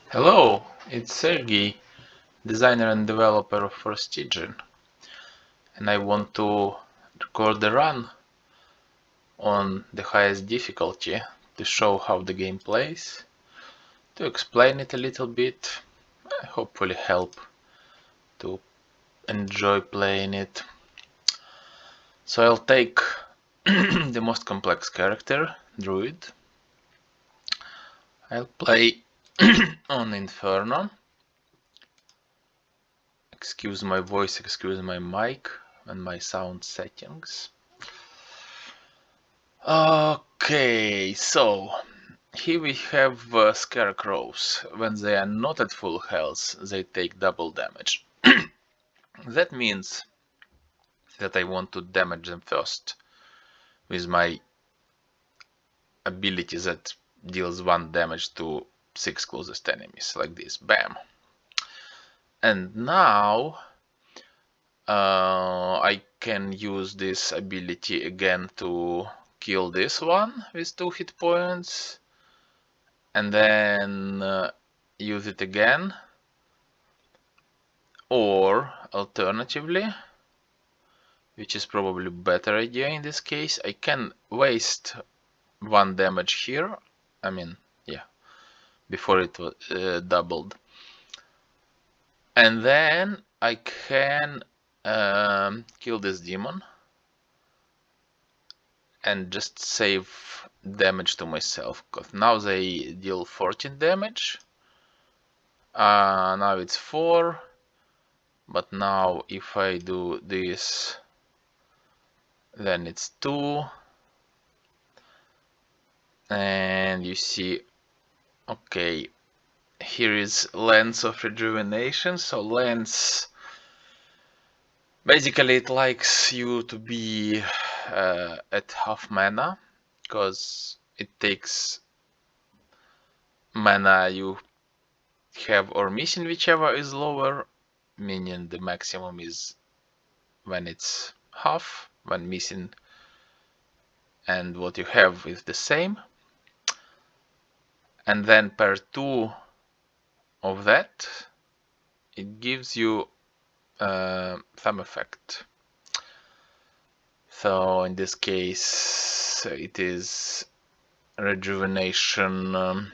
Hello, it's Sergey, designer and developer of Forestygian, and I want to record a run on the highest difficulty to show how the game plays, to explain it a little bit, hopefully help to enjoy playing it. So I'll take the most complex character, Druid. I'll play on Inferno. Excuse my voice, excuse my mic and my sound settings. Okay, so here we have scarecrows. When they are not at full health, they take double damage. That means that I want to damage them first with my ability that deals 1 damage to 6 closest enemies, like this. Bam! And now I can use this ability again to kill this one with 2 hit points, and then use it again. Or alternatively, which is probably a better idea in this case, I can waste 1 damage here. I mean, yeah, before it was doubled. And then I can kill this demon and just save damage to myself, because now they deal 14 damage. Now it's 4, but now if I do this, then it's 2. And you see, okay, here is Lens of Rejuvenation. So Lens, basically it likes you to be at half mana, because it takes mana you have or missing, whichever is lower, meaning the maximum is when it's half, when missing and what you have is the same. And then per 2 of that, it gives you some effect. So in this case, it is rejuvenation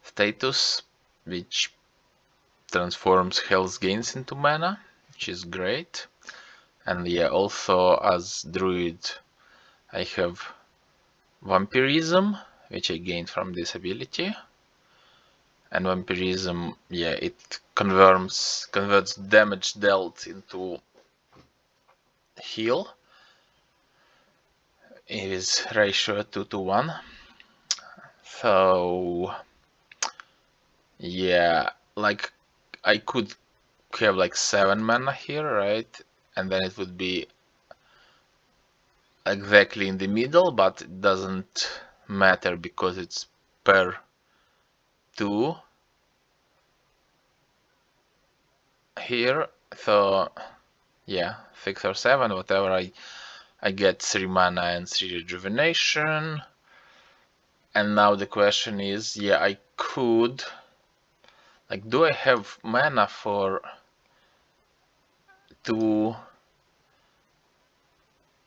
status, which transforms health gains into mana, which is great. And yeah, also as druid, I have vampirism, which I gained from this ability. And vampirism, yeah, it converts damage dealt into heal. It is ratio 2 to 1. So yeah, like I could have like 7 mana here, right? And then it would be exactly in the middle, but it doesn't matter because it's per 2 here. So yeah, 6 or 7, whatever. I get 3 mana and 3 rejuvenation. And now the question is, yeah, I could, like, do I have mana for 2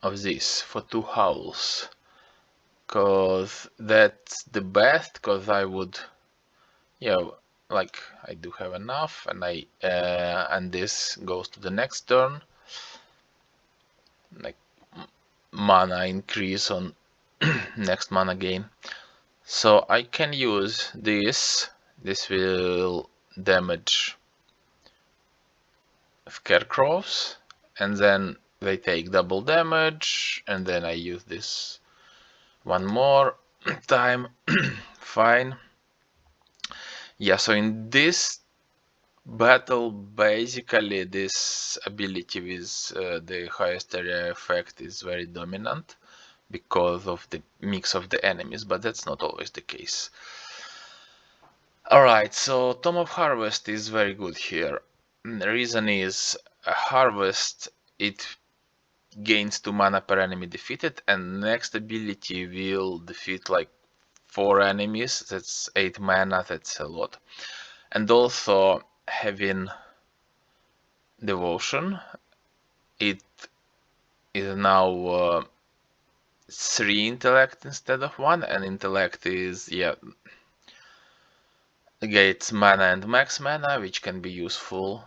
of this, for 2 howls? Cause that's the best, cause I would, yeah, like I do have enough, and and this goes to the next turn, like mana increase on next mana gain. So I can use this. This will damage scarecrows, and then they take double damage, and then I use this one more time. Fine. Yeah, so in this battle, basically this ability with the highest area effect is very dominant because of the mix of the enemies, but that's not always the case. Alright, so Tome of Harvest is very good here. The reason is Harvest, it gains 2 mana per enemy defeated, and next ability will defeat like 4 enemies, that's 8 mana, that's a lot. And also having devotion, it is now 3 intellect instead of 1, and intellect is, yeah, gates mana and max mana, which can be useful.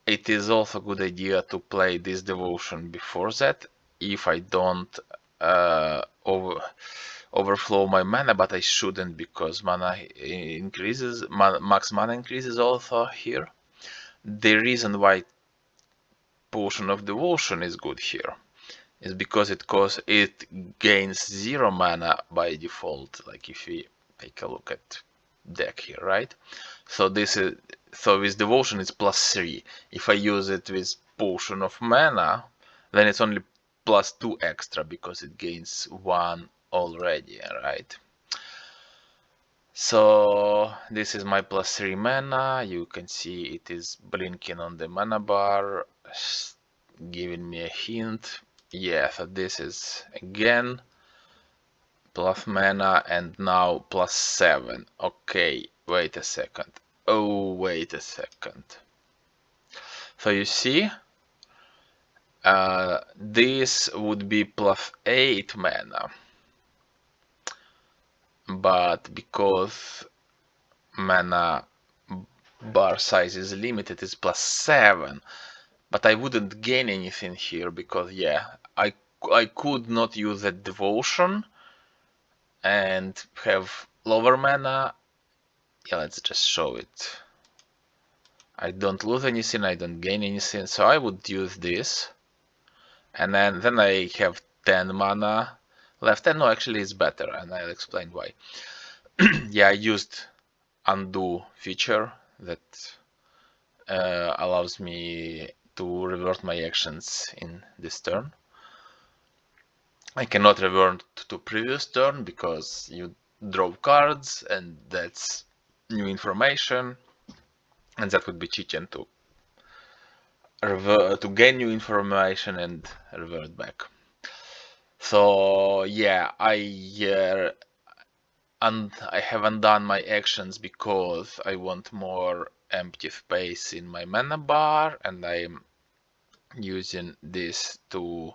It is also a good idea to play this devotion before that, if I don't overflow my mana, but I shouldn't, because mana increases, max mana increases also here. The reason why potion of devotion is good here is because it gains 0 mana by default, like if we take a look at deck here, right? So with devotion it's +3. If I use it with potion of mana, then it's only +2 extra because it gains 1 already, right? So this is my +3 mana. You can see it is blinking on the mana bar, giving me a hint. Yeah, so this is again plus mana, and now +7. Okay, wait a second. Oh, wait a second. So you see, this would be +8 mana, but because mana bar size is limited, it's +7. But I wouldn't gain anything here because, yeah, I could not use a devotion and have lower mana. Yeah, let's just show it. I don't lose anything, I don't gain anything, so I would use this. And then I have 10 mana left. And no, actually it's better, and I'll explain why. Yeah, I used undo feature that allows me to revert my actions in this turn. I cannot revert to previous turn because you draw cards, and that's new information, and that would be cheating to gain new information and revert back. So yeah, I have undone my actions because I want more empty space in my mana bar, and I'm using this to,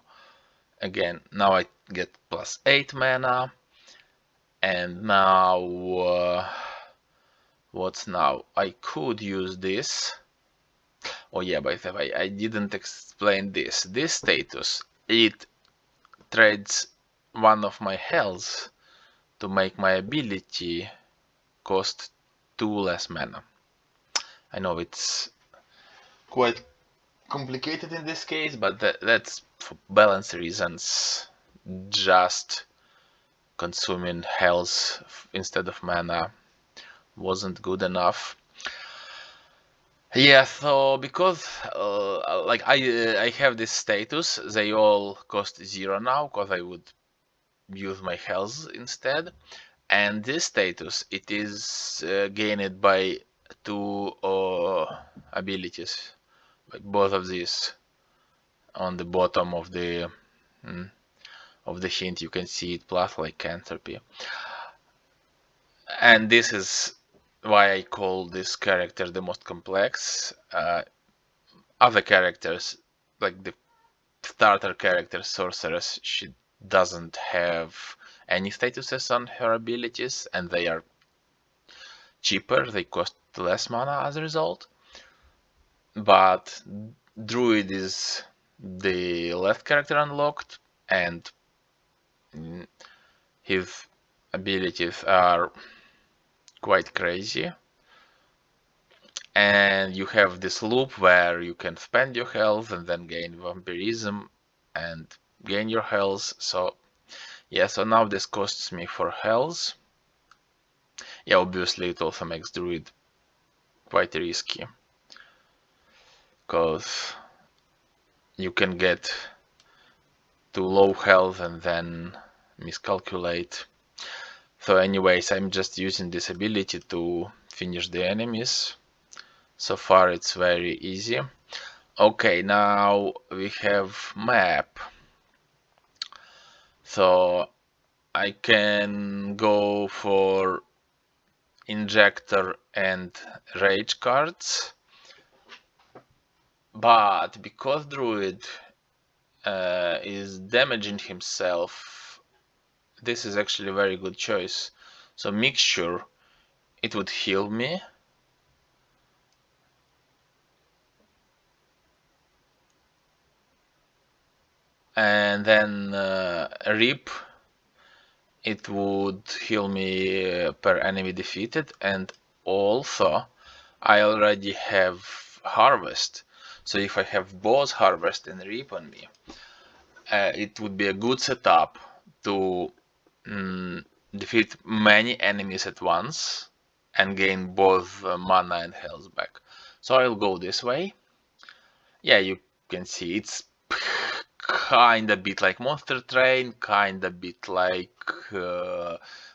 again, now I get +8 mana, and now what's now? I could use this. Oh yeah, by the way, I didn't explain this. This status, it trades one of my health to make my ability cost 2 less mana. I know it's quite complicated in this case, but that's for balance reasons. Just consuming health instead of mana wasn't good enough. Yeah, so because like I have this status, they all cost 0 now because I would use my health instead. And this status, it is gained by 2 abilities, like both of these on the bottom of the hint. You can see it plus like entropy, and this is why I call this character the most complex. Other characters, like the starter character Sorceress, she doesn't have any statuses on her abilities, and they are cheaper, they cost less mana as a result. But Druid is the last character unlocked, and his abilities are quite crazy. And you have this loop where you can spend your health and then gain vampirism and gain your health. So yeah, so now this costs me 4 health. Yeah, obviously it also makes Druid quite risky, because you can get to low health and then miscalculate. So anyways, I'm just using this ability to finish the enemies. So far it's very easy. Okay, now we have map. So I can go for Injector and Rage cards, but because Druid is damaging himself, this is actually a very good choice. So Mixture, it would heal me. And then Rip, it would heal me per enemy defeated, and also I already have Harvest. So if I have both Harvest and Rip on me, it would be a good setup to defeat many enemies at once and gain both mana and health back. So I'll go this way. Yeah, you can see it's kinda bit like Monster Train, kinda bit like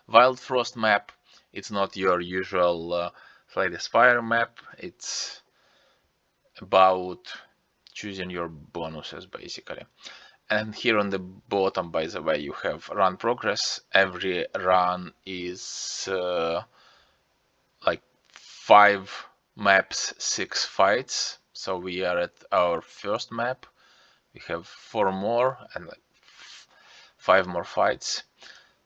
Wild Frost map. It's not your usual Slay the Spire map. It's about choosing your bonuses basically. And here on the bottom, by the way, you have run progress. Every run is like 5 maps, 6 fights. So we are at our first map. We have 4 more and like 5 more fights.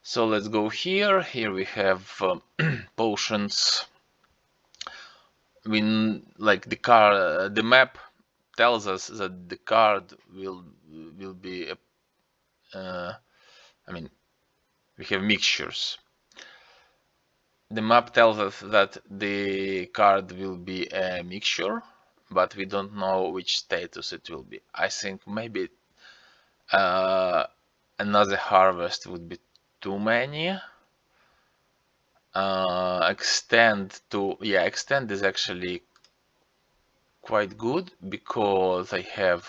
So let's go here. Here we have potions. Like the map tells us that the card will be I mean, we have mixtures. The map tells us that the card will be a mixture, but we don't know which status it will be. I think maybe another harvest would be too many. Extend is actually quite good because I have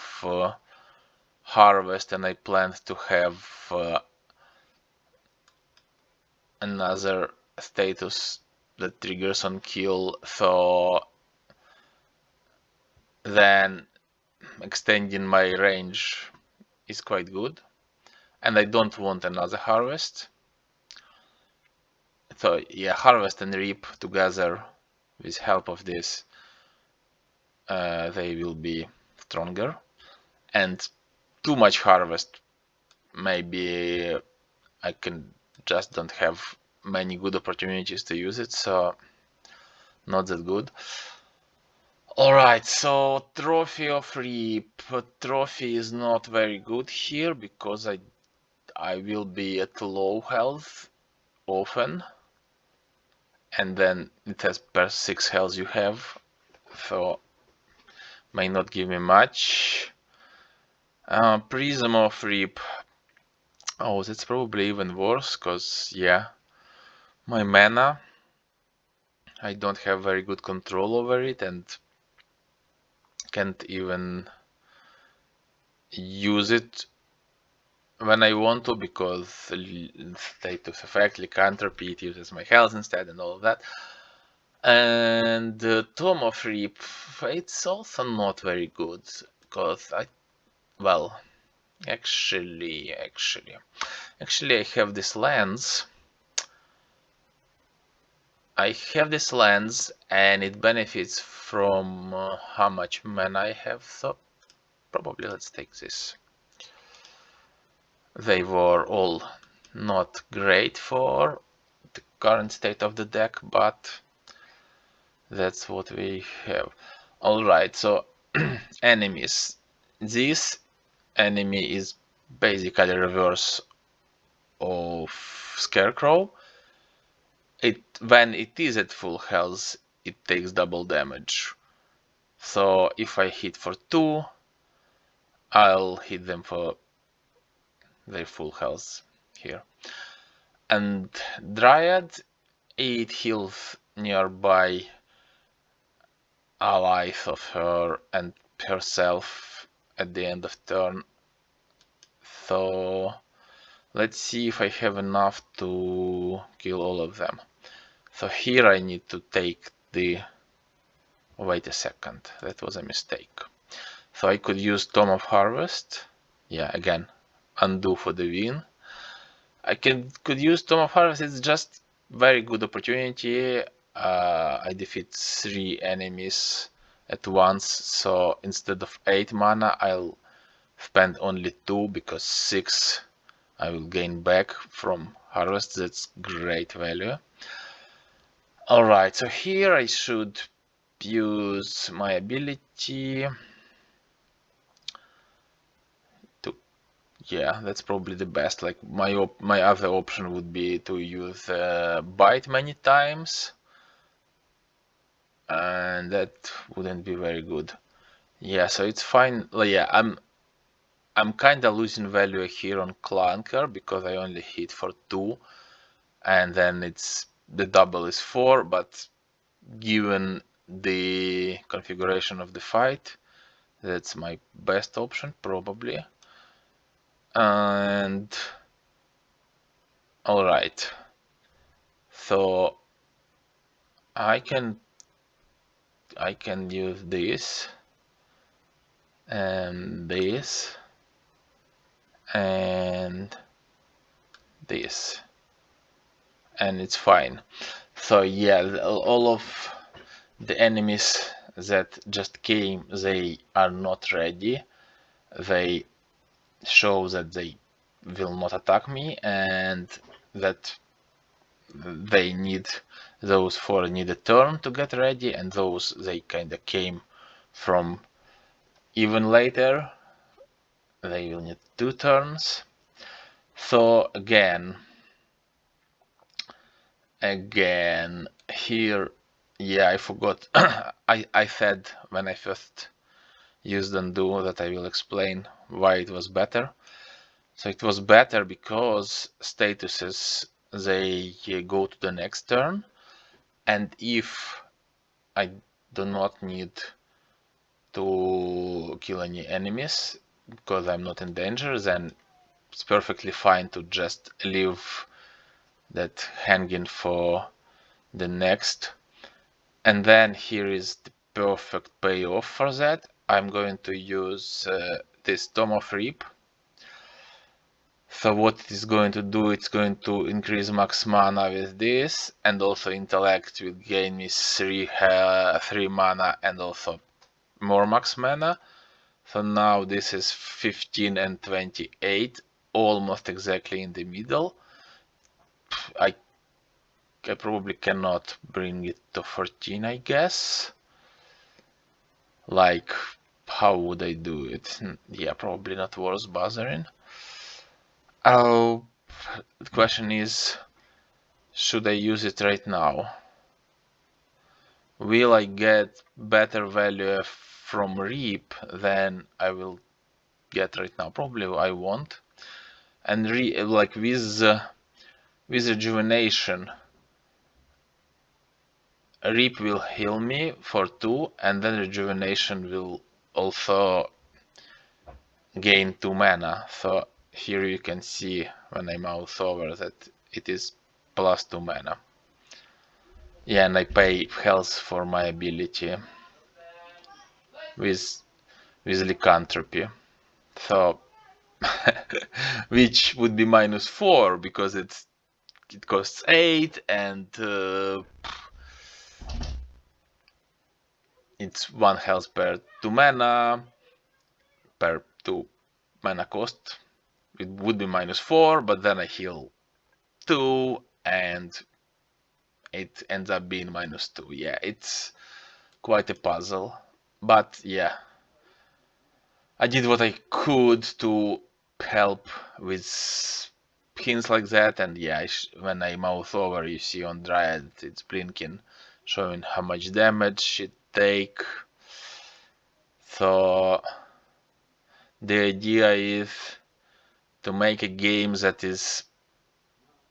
harvest and I plan to have another status that triggers on kill, so then extending my range is quite good, and I don't want another harvest. So yeah, harvest and reap together with help of this, they will be stronger. And too much harvest, maybe I can just don't have many good opportunities to use it, so not that good. Alright, so Trophy of Reap. Trophy is not very good here because I will be at low health often, and then it has per 6 health you have, so may not give me much. Prism of Reap. Oh, that's probably even worse, cause yeah, my mana, I don't have very good control over it and can't even use it when I want to because status effect, lycanthropy, it uses my health instead and all of that. And Tome of Reap, it's also not very good because actually I have this lens. And it benefits from how much mana I have, so probably let's take this. They were all not great for the current state of the deck, but that's what we have. Alright, so enemies. This enemy is basically a reverse of Scarecrow. When it is at full health, it takes double damage. So if I hit for 2, I'll hit them for their full health here. And Dryad, it heals nearby allies of her and herself at the end of turn. So let's see if I have enough to kill all of them. So here I need to take the... Wait a second, that was a mistake. So I could use Tome of Harvest. Yeah, again, undo for the win. I could use Tome of Harvest. It's just very good opportunity. I defeat 3 enemies at once, so instead of 8 mana, I'll spend only 2 because 6 I will gain back from Harvest. That's great value. Alright, so here I should use my ability to, yeah, that's probably the best. Like my other option would be to use Bite many times, and that wouldn't be very good. Yeah, so it's fine. Yeah, I'm kinda losing value here on Clunker because I only hit for 2, and then it's the double is 4, but given the configuration of the fight, that's my best option probably. And alright, so I can use this and this and this, and it's fine. So yeah, all of the enemies that just came, they are not ready. They show that they will not attack me, and that they need those 4 need a turn to get ready, and those they kinda came from even later. They will need 2 turns. So again here, yeah, I forgot. I said when I first used undo that I will explain why it was better. So it was better because statuses, they go to the next turn, and if I do not need to kill any enemies because I'm not in danger, then it's perfectly fine to just leave that hanging for the next. And then here is the perfect payoff for that. I'm going to use this Tome of Reap. So what it is going to do, it's going to increase max mana with this, and also intellect will gain me 3 mana and also more max mana. So now this is 15 and 28, almost exactly in the middle. I probably cannot bring it to 14, I guess. Like, how would I do it? Yeah, probably not worth bothering. Oh, the question is, should I use it right now? Will I get better value from Reap than I will get right now? Probably I won't. And like with Rejuvenation, Reap will heal me for 2, and then Rejuvenation will also gain 2 mana. So here you can see when I mouse over that it is plus 2 mana. Yeah, and I pay health for my ability with Lycanthropy. So which would be -4 because it costs 8, and it's 1 health per 2 mana per 2 mana cost. It would be -4, but then I heal 2 and it ends up being -2. Yeah, it's quite a puzzle, but yeah, I did what I could to help with hints like that, and yeah, when I mouse over, you see on Dryad it's blinking, showing how much damage it take. So the idea is to make a game that is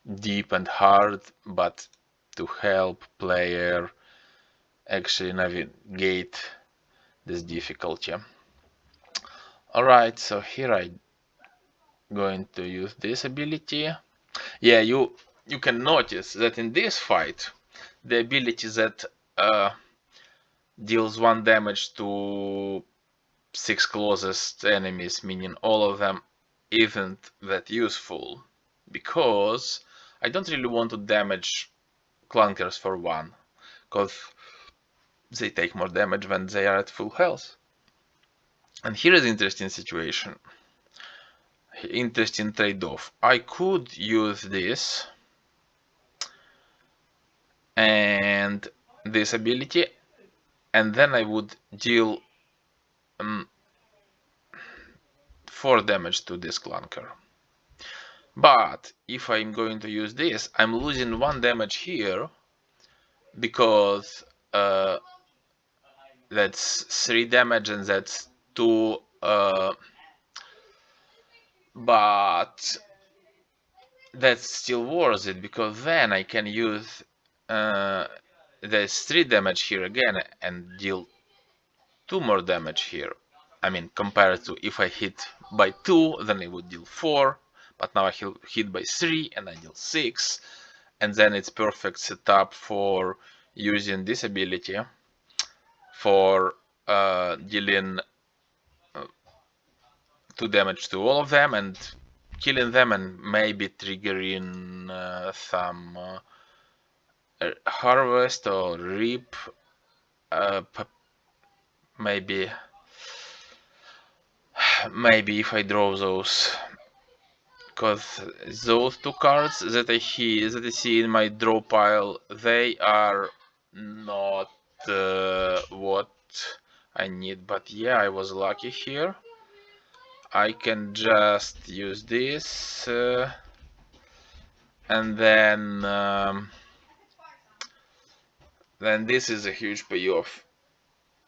deep and hard, but to help player actually navigate this difficulty. Alright, so here I'm going to use this ability. Yeah, you can notice that in this fight, the ability that deals 1 damage to 6 closest enemies, meaning all of them, isn't that useful. because I don't really want to damage clunkers for one, because they take more damage when they are at full health. And here is an interesting situation, interesting trade-off. I could use this and this ability, and then I would deal 4 damage to this clunker. But if I'm going to use this, I'm losing 1 damage here, because that's 3 damage and that's 2, but that's still worth it, because then I can use there's 3 damage here again and deal 2 more damage here. I mean, compared to if I hit by 2, then I would deal 4, but now I hit by 3 and I deal 6, and then it's perfect setup for using this ability for dealing 2 damage to all of them and killing them, and maybe triggering some harvest or reap, maybe if I draw those, because those 2 cards that I see in my draw pile, they are not what I need. But yeah, I was lucky here. I can just use this, and then this is a huge payoff.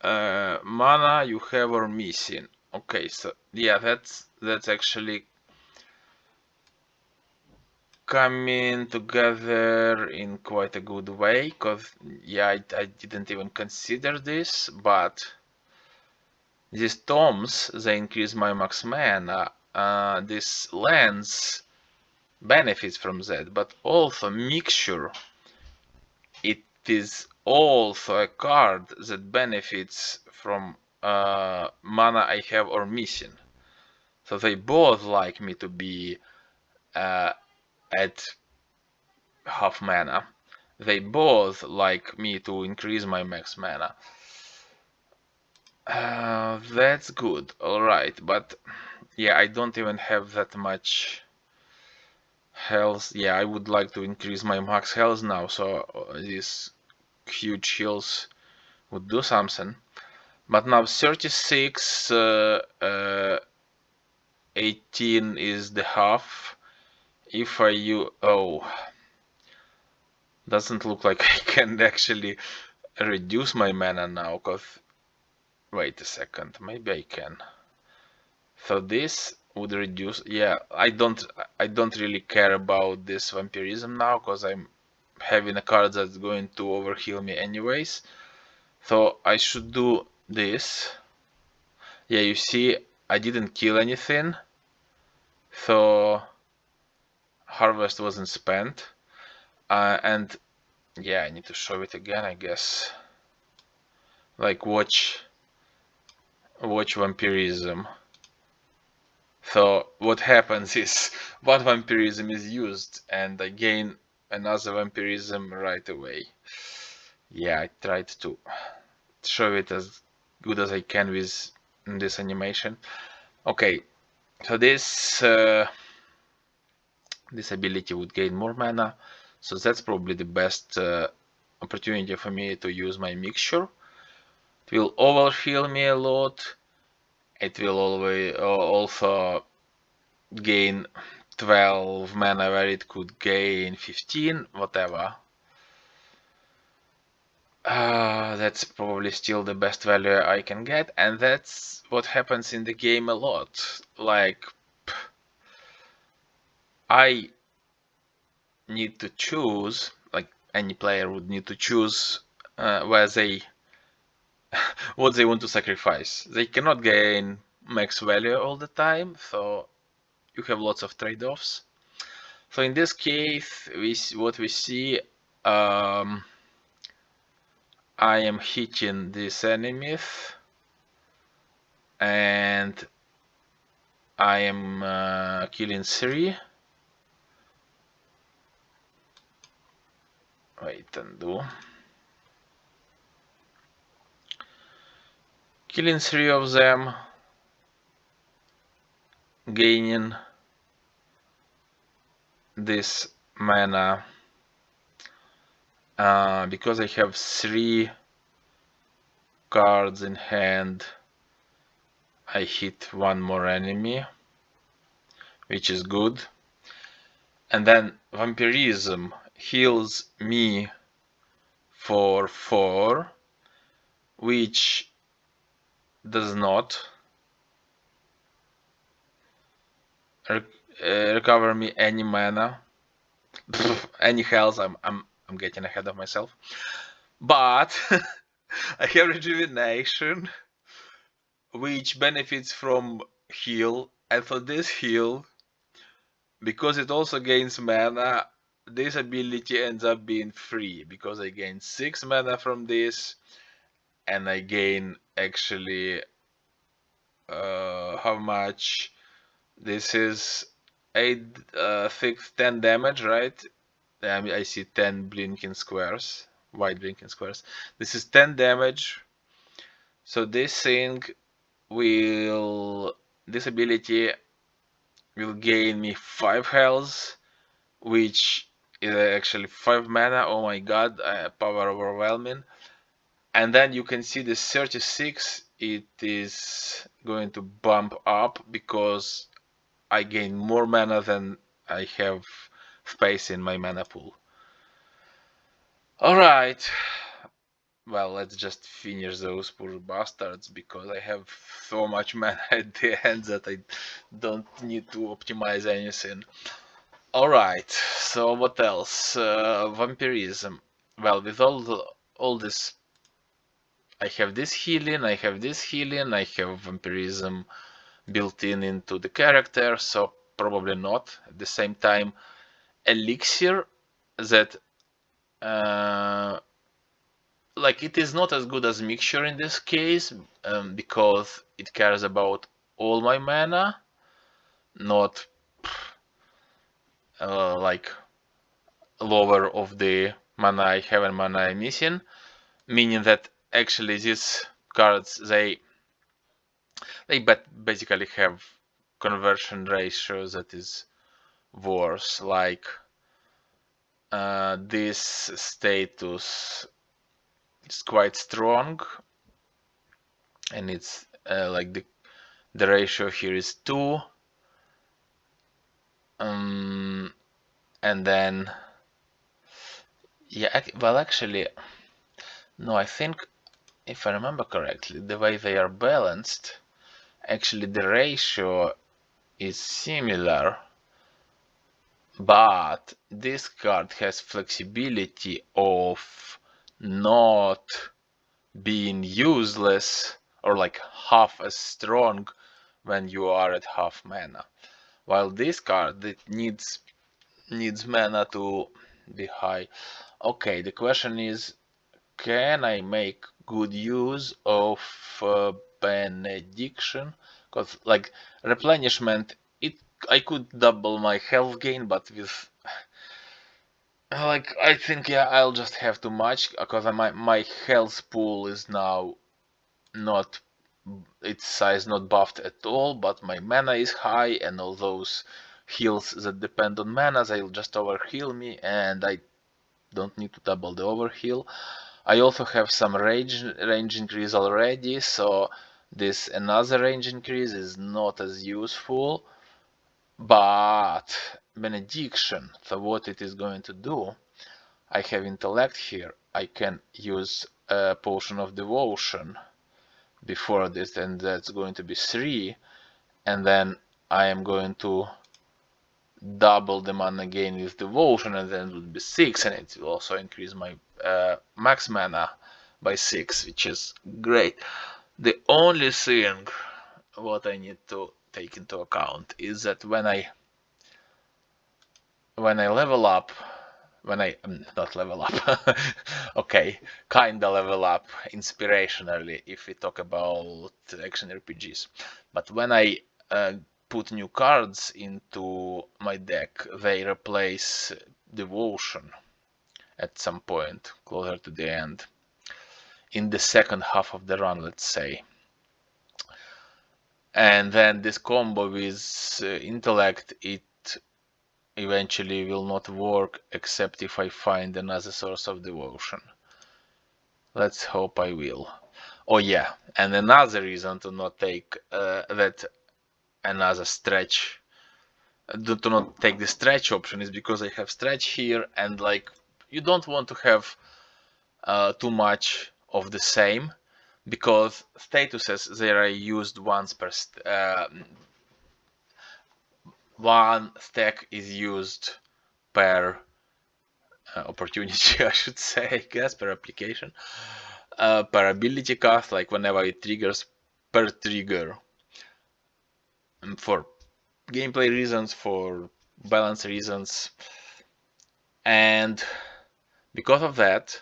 Mana you have or missing. Okay, so yeah, that's actually coming together in quite a good way, because yeah, I didn't even consider this, but these tomes, they increase my max mana. This lens benefits from that, but also mixture, it is also a card that benefits from mana I have or missing. So they both like me to be at half mana. They both like me to increase my max mana. That's good, alright, but yeah, I don't even have that much health. Yeah, I would like to increase my max health now, so these huge heals would do something. But now 36, 18 is the half. If I use... oh, doesn't look like I can actually reduce my mana now, because... wait a second, maybe I can. So this would reduce... yeah, I don't really care about this vampirism now, because I'm having a card that's going to overheal me anyways. So I should do this. Yeah, you see, I didn't kill anything, so harvest wasn't spent. And yeah, I need to show it again, I guess. Like, watch vampirism. So what happens is, one vampirism is used and I gain another vampirism right away. Yeah, I tried to show it as good as I can with this animation. Okay, so this ability would gain more mana, so that's probably the best opportunity for me to use my mixture. It will overheal me a lot. It will always also gain 12 mana where it could gain 15, whatever. That's probably still the best value I can get, and that's what happens in the game a lot. Like, I need to choose, like any player would need to choose where they what they want to sacrifice. They cannot gain max value all the time, so you have lots of trade-offs. So in this case, what we see, I am hitting these enemies, and I am killing 3. Wait and do. Killing 3 of them, gaining this mana. Because I have 3 cards in hand, I hit 1 more enemy, which is good. And then Vampirism heals me for 4, which does not recover me any mana, any health. I'm getting ahead of myself. But I have Rejuvenation, which benefits from heal, and for this heal, because it also gains mana, this ability ends up being free, because I gain 6 mana from this, and I gain actually how much? This is 8, 6, 10 damage, right? I see 10 blinking squares, white blinking squares. This is 10 damage. So this ability will gain me 5 health, which is actually 5 mana. Oh my god, power overwhelming. And then you can see the 36, it is going to bump up because I gain more mana than I have space in my mana pool. Alright, well, let's just finish those poor bastards, because I have so much mana at the end that I don't need to optimize anything. Alright, so what else? Vampirism. Well, with all this, I have this healing, I have this healing, I have vampirism built into the character, so probably not. At the same time, elixir that like, it is not as good as mixture in this case, because it cares about all my mana, not like lower of the mana I have and mana I'm missing, meaning that actually these cards, they basically have conversion ratio that is worse. Like this status is quite strong, and it's like the ratio here is 2, and then yeah, well, actually no, I think if I remember correctly, the way they are balanced, actually the ratio is similar, but this card has flexibility of not being useless or like half as strong when you are at half mana, while this card, it needs mana to be high. Okay, the question is, can I make good use of benediction? Because like replenishment, I could double my health gain, but with like, I think, yeah, I'll just have too much, because my health pool is now not, its size not buffed at all, but my mana is high, and all those heals that depend on mana, they'll just overheal me, and I don't need to double the overheal. I also have some range increase already, so this another range increase is not as useful. But benediction, so what it is going to do, I have intellect here, I can use a potion of devotion before this, and that's going to be 3, and then I am going to double the mana gain with devotion, and then it would be 6, and it will also increase my max mana by 6, which is great. The only thing what I need to take into account is that when I level up, when I not level up, okay, kinda level up inspirationally if we talk about action RPGs, but when I put new cards into my deck, they replace devotion, at some point closer to the end, in the second half of the run, let's say. And then this combo with intellect, it eventually will not work except if I find another source of devotion. Let's hope I will. Oh yeah, and another reason to not take that another stretch, to not take the stretch option, is because I have stretch here, and like you don't want to have too much of the same, because statuses, they are used once per one stack is used per opportunity, I should say, I guess, per application, per ability cast, like whenever it triggers, per trigger, for gameplay reasons, for balance reasons, and because of that,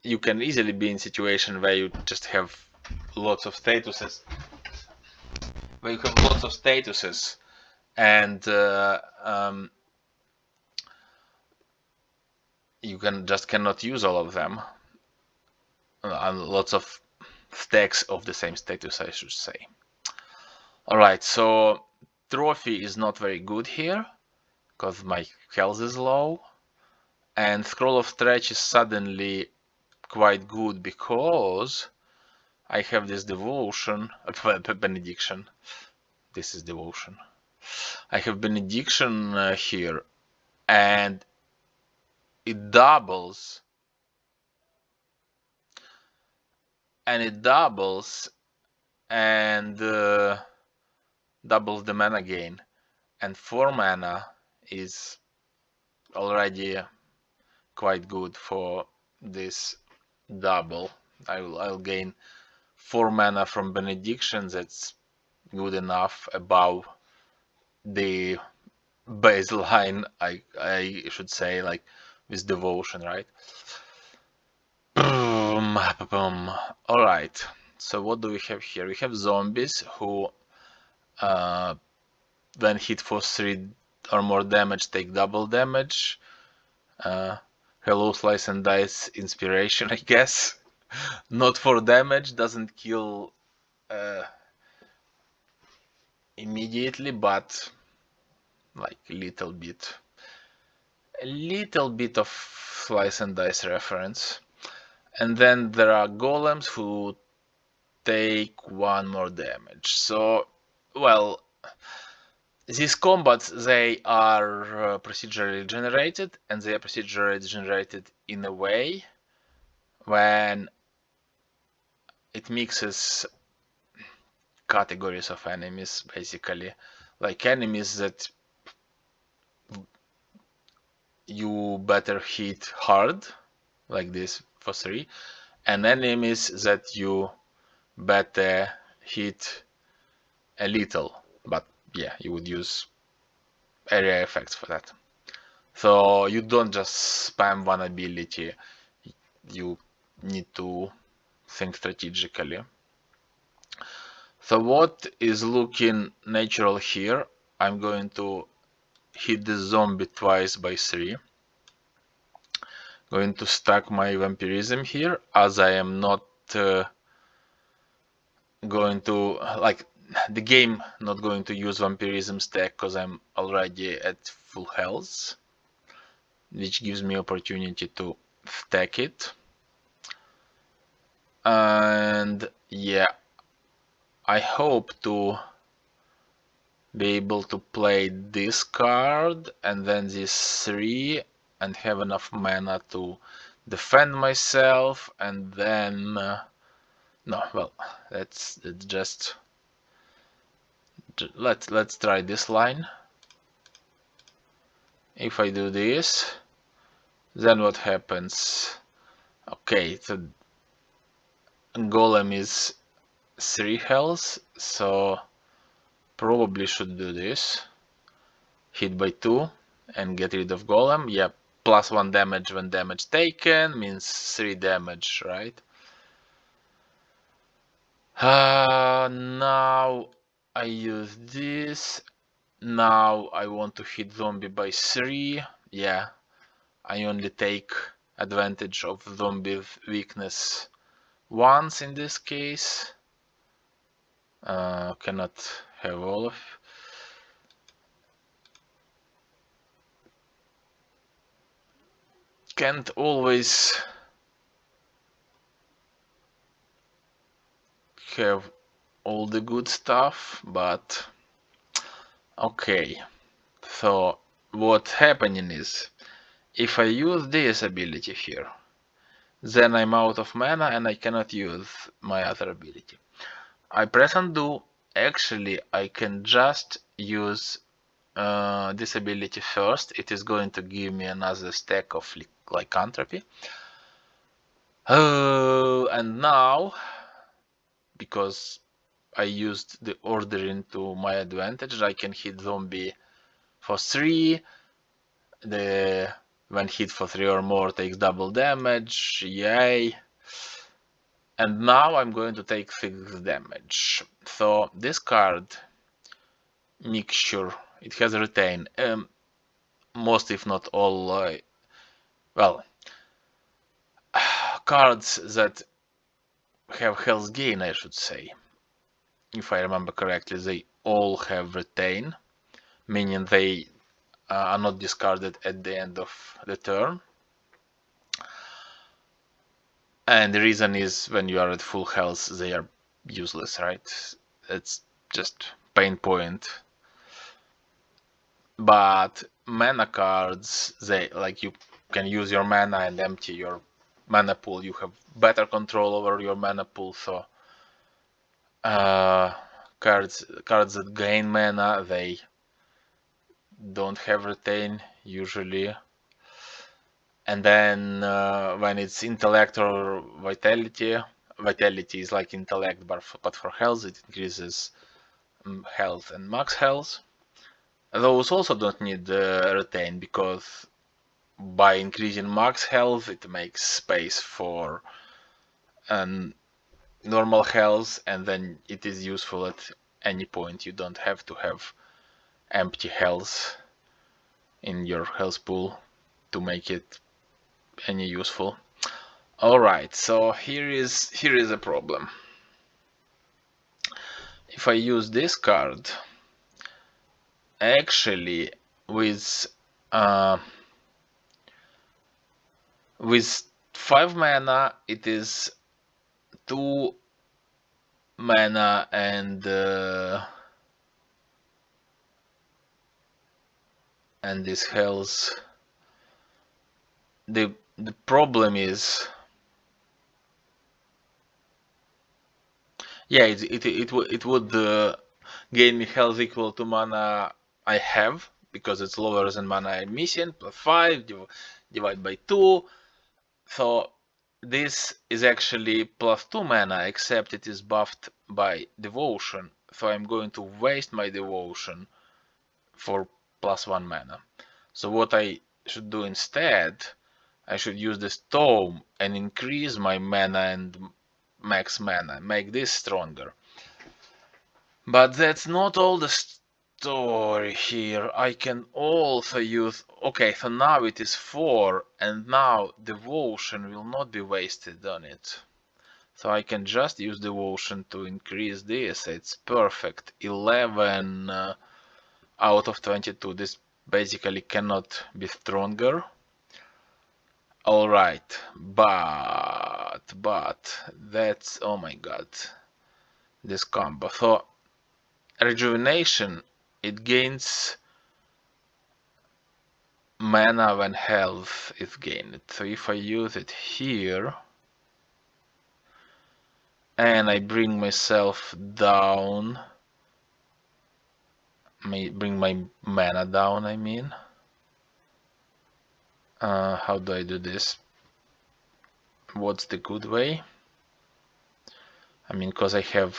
you can easily be in a situation where you just have lots of statuses, and you cannot use all of them, and lots of stacks of the same status, I should say. Alright, so trophy is not very good here, because my health is low, and scroll of stretch is suddenly quite good because I have this devotion, benediction. This is devotion. I have benediction here, and it doubles, and doubles the mana gain, and 4 mana is already quite good for this double. I'll gain 4 mana from benediction. That's good enough above the baseline, I should say, like with devotion, right? Alright, so what do we have here? We have zombies who when hit for 3 or more damage take double damage. Hello, Slice and Dice inspiration, I guess. Not for damage, doesn't kill immediately, but like a little bit of Slice and Dice reference. And then there are golems who take 1 more damage. So, well, these combats, they are procedurally generated, and they are procedurally generated in a way when it mixes categories of enemies, basically. Like enemies that you better hit hard, like this for 3, and enemies that you better hit a little, but yeah, you would use area effects for that. So you don't just spam one ability, you need to think strategically. So what is looking natural here, I'm going to hit the zombie twice by 3. Going to stack my vampirism here, as I am not going to, like, the game not going to use vampirism stack because I'm already at full health, which gives me opportunity to stack it. And yeah, I hope to be able to play this card and then this 3 and have enough mana to defend myself, and then no, well, let's just let's try this line. If I do this, then what happens? Okay, the golem is 3 health, so probably should do this. Hit by 2 and get rid of golem. Yeah, plus 1 damage when damage taken means 3 damage, right? Now I use this. Now I want to hit zombie by 3. Yeah, I only take advantage of zombie weakness once in this case. Cannot have all of. Can't always have all the good stuff, but okay. So what's happening is, if I use this ability here, then I'm out of mana and I cannot use my other ability. I press undo. Actually, I can just use this ability first. It is going to give me another stack of lycanthropy. And now, because I used the ordering to my advantage, I can hit zombie for 3. When hit for 3 or more takes double damage. Yay. And now I'm going to take 6 damage. So this card, mixture, it has retain. Most if not all, well, cards that have health gain, I should say. If I remember correctly, they all have retain, meaning they are not discarded at the end of the turn. And the reason is, when you are at full health, they are useless, right? It's just pain point. But mana cards, they like, you can use your mana and empty your mana pool. You have better control over your mana pool. So cards that gain mana, they don't have retain usually. And then when it's intellect or vitality, vitality is like intellect, but for health it increases health and max health. Those also don't need retain, because by increasing max health it makes space for normal health, and then it is useful at any point. You don't have to have empty health in your health pool to make it any useful. Alright, so here is a problem. If I use this card, actually with 5 mana it is 2 mana and this health. The problem is, yeah, it would gain me health equal to mana I have, because it's lower than mana I'm missing, plus 5 divide by 2. So this is actually plus 2 mana, except it is buffed by devotion. So I'm going to waste my devotion for plus 1 mana. So what I should do instead, I should use this tome and increase my mana and max mana, make this stronger. But that's not all the story here. I can also use... Okay, so now it is 4, and now devotion will not be wasted on it. So I can just use devotion to increase this. It's perfect. 11 out of 22. This basically cannot be stronger. Alright, but that's... oh my god, this combo. So rejuvenation, it gains mana when health is gained. So if I use it here and I bring myself down, bring my mana down, I mean. How do I do this? What's the good way? I mean, because I have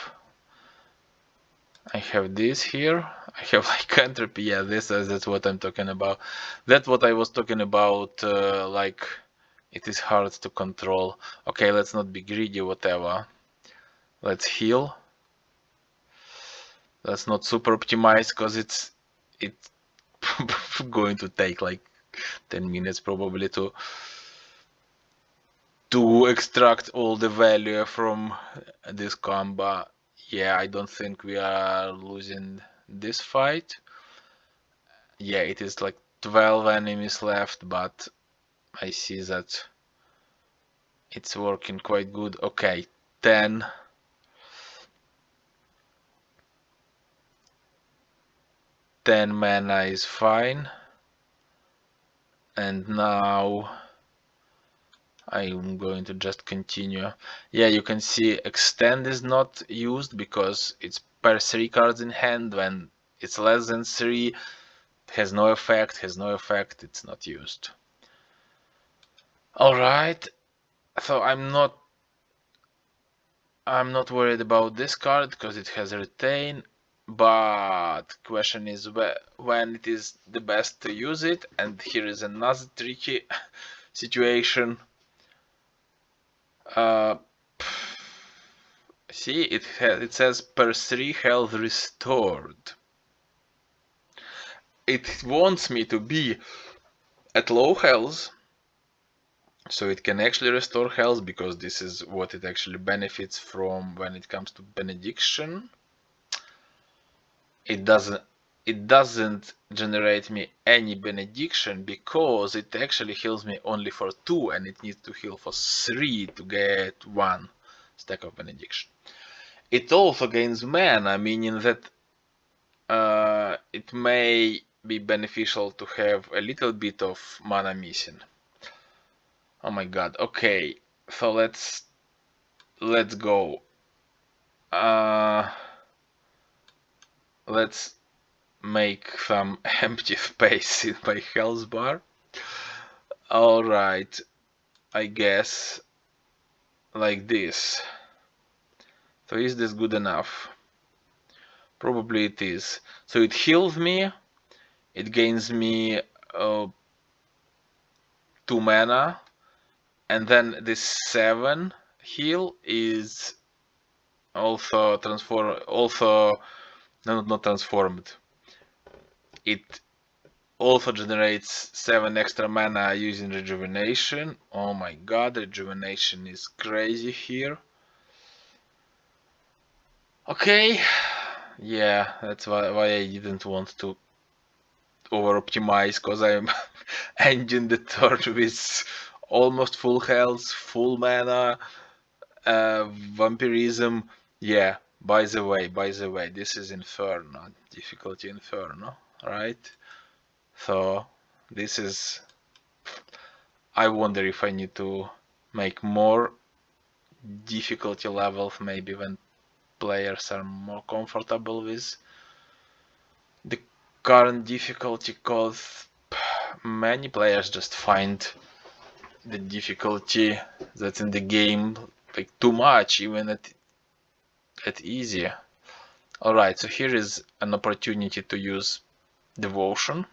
this here. I have lycanthropy. Yeah, that's what I'm talking about. That's what I was talking about. Like, it is hard to control. Okay, let's not be greedy. Whatever. Let's heal. Let's not super optimize, because it's going to take like 10 minutes probably to extract all the value from this combo. Yeah, I don't think we are losing this fight. Yeah, it is like 12 enemies left, but I see that it's working quite good. Okay, 10. 10 mana is fine. And now I'm going to just continue. Yeah, you can see extend is not used because it's per 3 cards in hand. When it's less than 3, has no effect, it's not used. Alright, so I'm not worried about this card because it has retain, but question is when it is the best to use it, and here is another tricky situation. See, it says per 3 health restored. It wants me to be at low health, so it can actually restore health because this is what it actually benefits from when it comes to benediction. It doesn't generate me any benediction because it actually heals me only for 2 and it needs to heal for 3 to get 1 stack of benediction. It also gains mana, meaning that it may be beneficial to have a little bit of mana missing. Oh my god, okay, so let's go. Let's make some empty space in my health bar. Alright, I guess like this. So is this good enough? Probably it is. So it heals me, it gains me 2 mana, and then this 7 heal is also not transformed. It also generates 7 extra mana using rejuvenation. Oh my god, rejuvenation is crazy here. Okay, yeah, that's why I didn't want to over optimize, because I'm ending the turn with almost full health, full mana, vampirism. Yeah, by the way, this is Inferno, difficulty Inferno, right? So this is, I wonder if I need to make more difficulty levels, maybe when players are more comfortable with the current difficulty, because many players just find the difficulty that's in the game like too much, even at easy. Alright, so here is an opportunity to use devotion.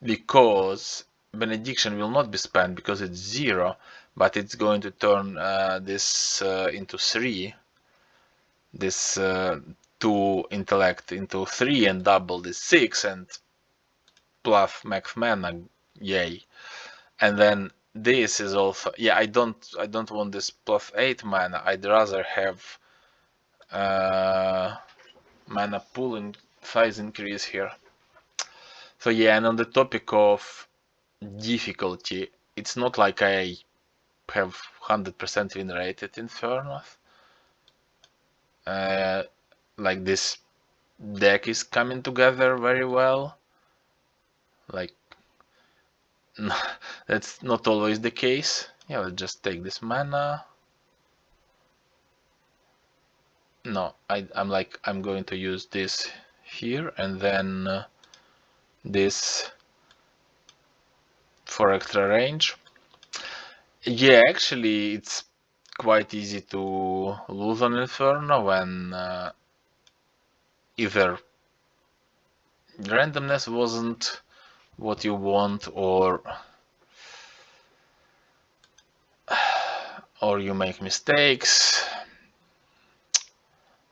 Because benediction will not be spent because it's 0, but it's going to turn this into 3, this 2 intellect into 3 and double this 6 and plus max mana, yay. And then this is also, yeah, I don't want this plus 8 mana, I'd rather have mana pool and size increase here. So yeah, and on the topic of difficulty, it's not like I have 100% win rate at Inferno. Like this deck is coming together very well. Like, that's not always the case. Yeah, let's just take this mana. No, I'm going to use this here and then this for extra range. Yeah, actually, it's quite easy to lose on Inferno when either randomness wasn't what you want, or you make mistakes.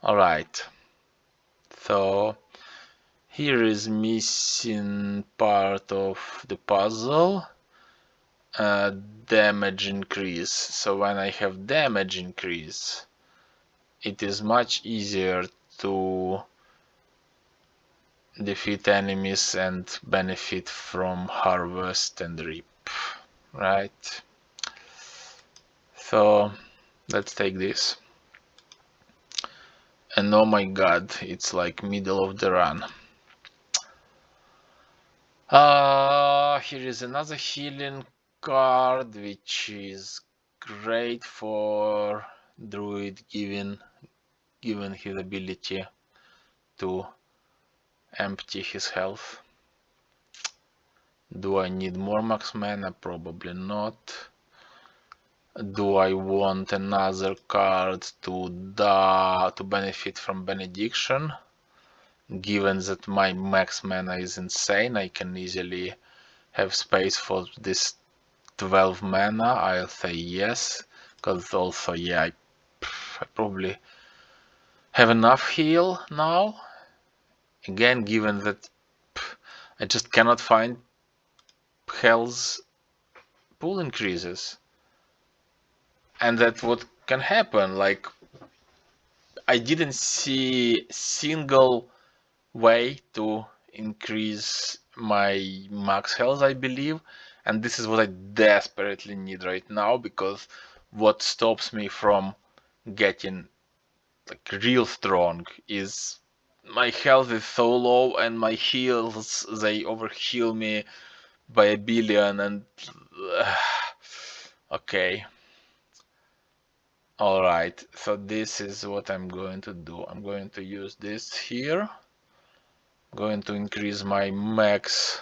Alright, so here is missing part of the puzzle. Damage increase. So when I have damage increase, it is much easier to defeat enemies and benefit from harvest and reap, right? So let's take this. And oh my god, it's like middle of the run. Here is another healing card, which is great for druid, given his ability to empty his health. Do I need more max mana? Probably not. Do I want another card to benefit from benediction? Given that my max mana is insane, I can easily have space for this 12 mana. I'll say yes, because also, yeah, I probably have enough heal now. Again, given that I just cannot find health pool increases. And that's what can happen. Like, I didn't see single way to increase my max health, I believe. And this is what I desperately need right now, because what stops me from getting like real strong is my health is so low, and my heals, they overheal me by a billion, and okay. Alright, so this is what I'm going to do. I'm going to use this here. I'm going to increase my max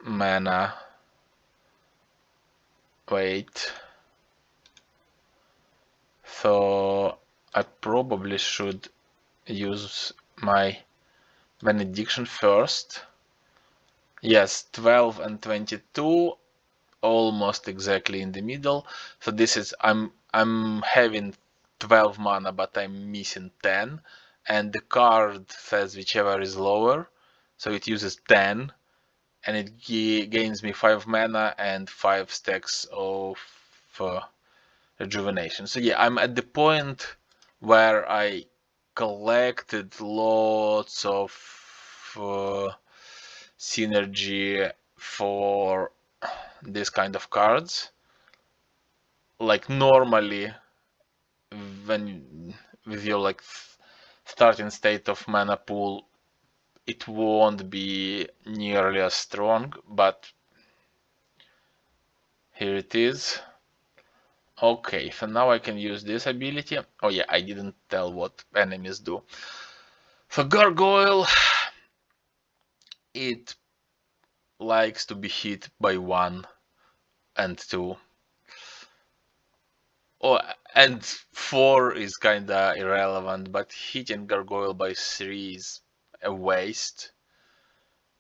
mana. Wait. So I probably should use my benediction first. Yes, 12 and 22, almost exactly in the middle. So this is, I'm having 12 mana, but I'm missing 10, and the card says whichever is lower, so it uses 10, and it gains me 5 mana and 5 stacks of rejuvenation. So yeah, I'm at the point where I collected lots of synergy for this kind of cards. Like normally, when with your like starting state of mana pool, it won't be nearly as strong, but here it is. Okay, so now I can use this ability. Oh yeah, I didn't tell what enemies do. So Gargoyle, it likes to be hit by 1 and 2. Oh, and 4 is kinda irrelevant, but hitting Gargoyle by 3 is a waste,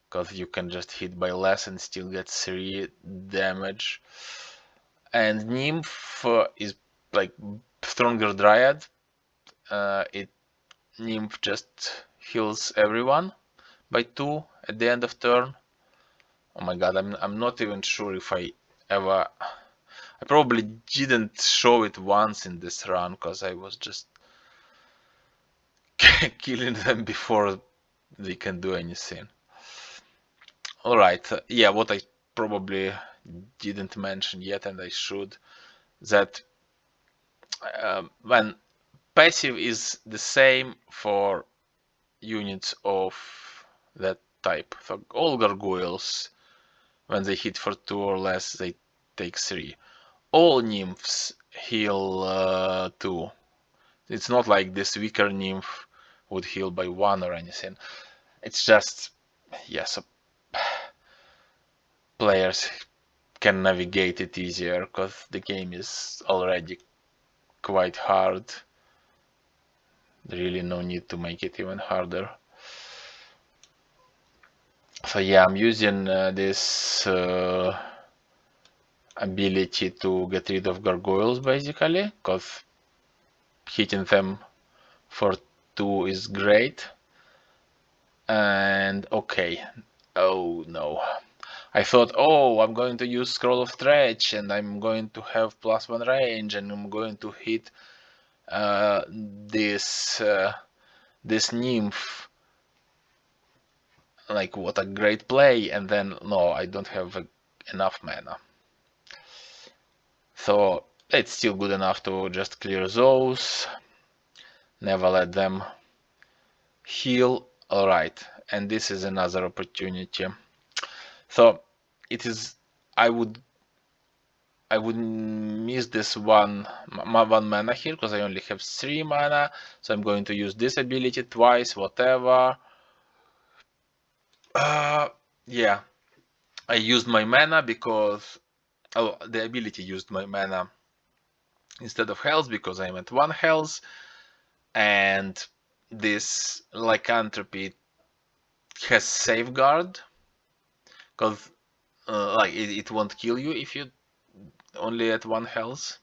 because you can just hit by less and still get 3 damage. And Nymph is like stronger Dryad. Nymph just heals everyone by 2 at the end of turn. Oh my god, I'm not even sure if I probably didn't show it once in this run, because I was just killing them before they can do anything. Alright, yeah, what I probably didn't mention yet, and I should, that when passive is the same for units of that type. So all gargoyles, when they hit for 2 or less, they take 3. All nymphs heal 2. It's not like this weaker nymph would heal by 1 or anything. It's just, yeah, so players can navigate it easier, because the game is already quite hard. Really no need to make it even harder. So yeah, I'm using this ability to get rid of gargoyles, basically, because hitting them for 2 is great. And okay. Oh no. I thought, oh, I'm going to use Scroll of Stretch and I'm going to have +1 range and I'm going to hit this nymph. Like, what a great play. And then, no, I don't have enough mana. So it's still good enough to just clear those. Never let them heal. Alright, and this is another opportunity. So it is, I would miss this one mana here because I only have 3 mana, so I'm going to use this ability twice, whatever. Yeah, I used my mana because the ability used my mana instead of health because I'm at 1 health, and this lycanthropy has safeguard because like it won't kill you if you only at 1 health.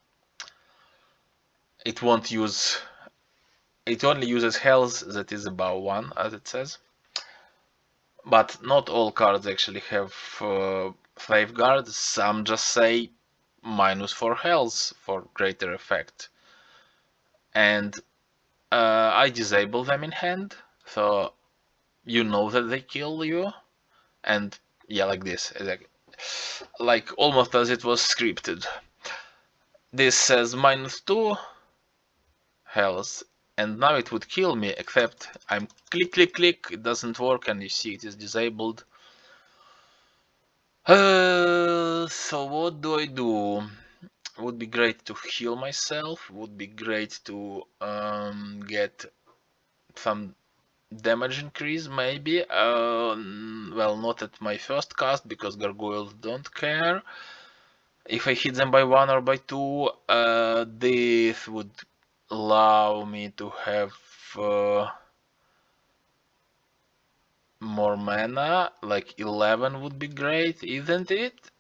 It won't use. It only uses health that is above 1, as it says. But not all cards actually have safeguard. Some just say -4 health for greater effect. And I disable them in hand, so you know that they kill you. And yeah, like this, exactly. Like almost as it was scripted. This says -2 health, and now it would kill me, except I'm click, it doesn't work, and you see it is disabled. So what do I do? Would be great to heal myself, would be great to get some damage increase, maybe. Well, not at my first cast, because gargoyles don't care if I hit them by 1 or by 2. This would allow me to have more mana, like 11 would be great, isn't it?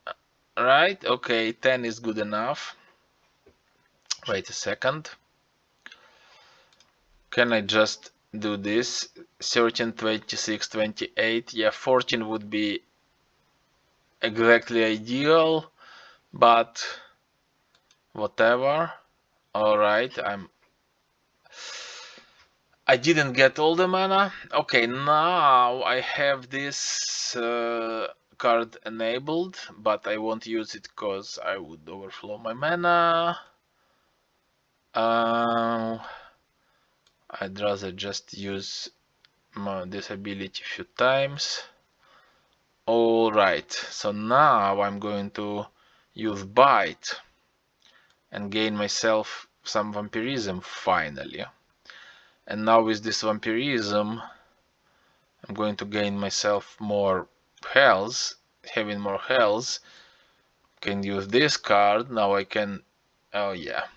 Right, okay, 10 is good enough. Wait a second. Can I just do this? 13, 26, 28. Yeah, 14 would be exactly ideal, but whatever. Alright, I didn't get all the mana. Okay, now I have this card enabled, but I won't use it because I would overflow my mana. I'd rather just use this ability a few times. Alright, so now I'm going to use Bite and gain myself some vampirism finally. And now with this vampirism, I'm going to gain myself more health. Having more health, can use this card. Now I can, oh yeah.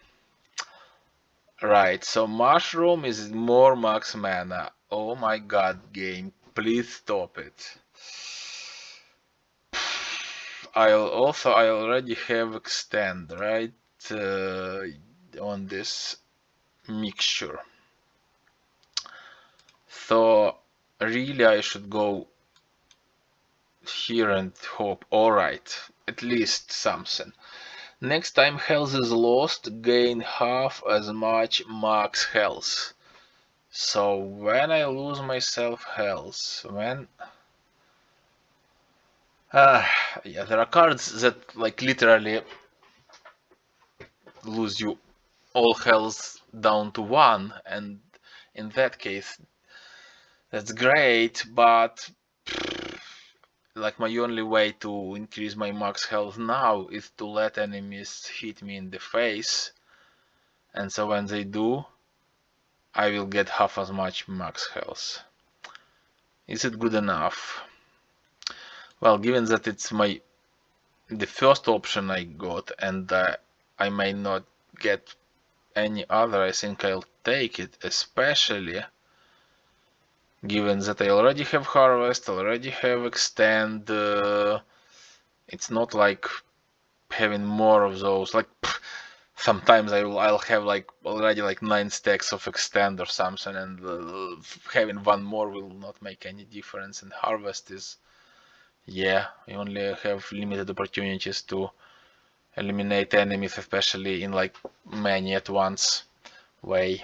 Right, so Mushroom is more max mana. Oh my god, game, please stop it. I already have extend, right, on this mixture. So really I should go here and hope. Alright, at least something. Next time health is lost, gain half as much max health. So when I lose myself health, when yeah, there are cards that like literally lose you all health down to 1, and in that case that's great, but like my only way to increase my max health now is to let enemies hit me in the face, and so when they do, I will get half as much max health. Is it good enough? Well, given that it's the first option I got, and I may not get any other, I think I'll take it, especially given that I already have Harvest, already have Extend. It's not like having more of those, like sometimes I'll have like already like 9 stacks of extend or something, and having one more will not make any difference. And harvest is, yeah, we only have limited opportunities to eliminate enemies, especially in like many at once way.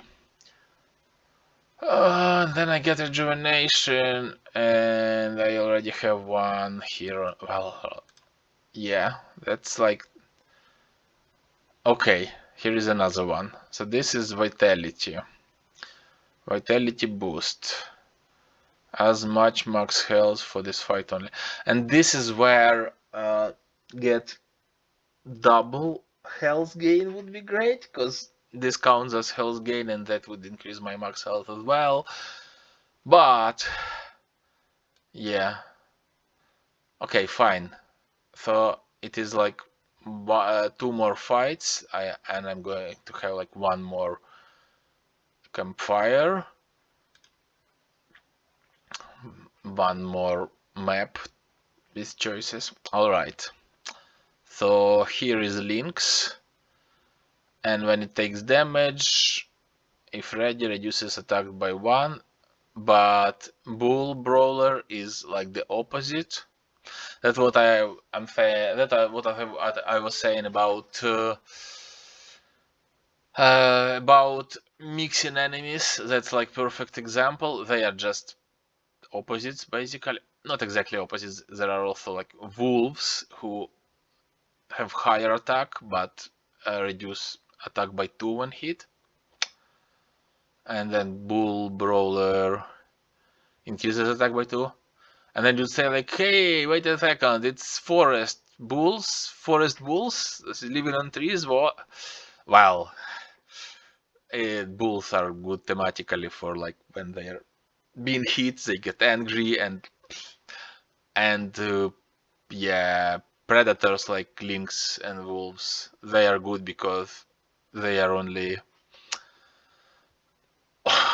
Then I get rejuvenation, and I already have one here. Well, yeah, that's like, okay. Here is another one. So this is vitality. Vitality boost. As much max health for this fight only. And this is where get double health gain would be great, because this counts as health gain and that would increase my max health as well. But yeah, okay, fine. So it is like 2 more fights, and I'm going to have like 1 more campfire, 1 more map with choices. Alright, so here is Lynx, and when it takes damage, if ready, reduces attack by 1, but Bull Brawler is like the opposite. That's what I'm saying. What I was saying about mixing enemies. That's like perfect example. They are just opposites basically. Not exactly opposites. There are also like wolves who have higher attack but reduce attack by 2 when hit. And then Bull Brawler increases attack by 2. And then you say like, hey, wait a second, it's forest bulls living on trees. What? Well, bulls are good thematically for like when they're being hit, they get angry, and yeah, predators like lynx and wolves, they are good because they are only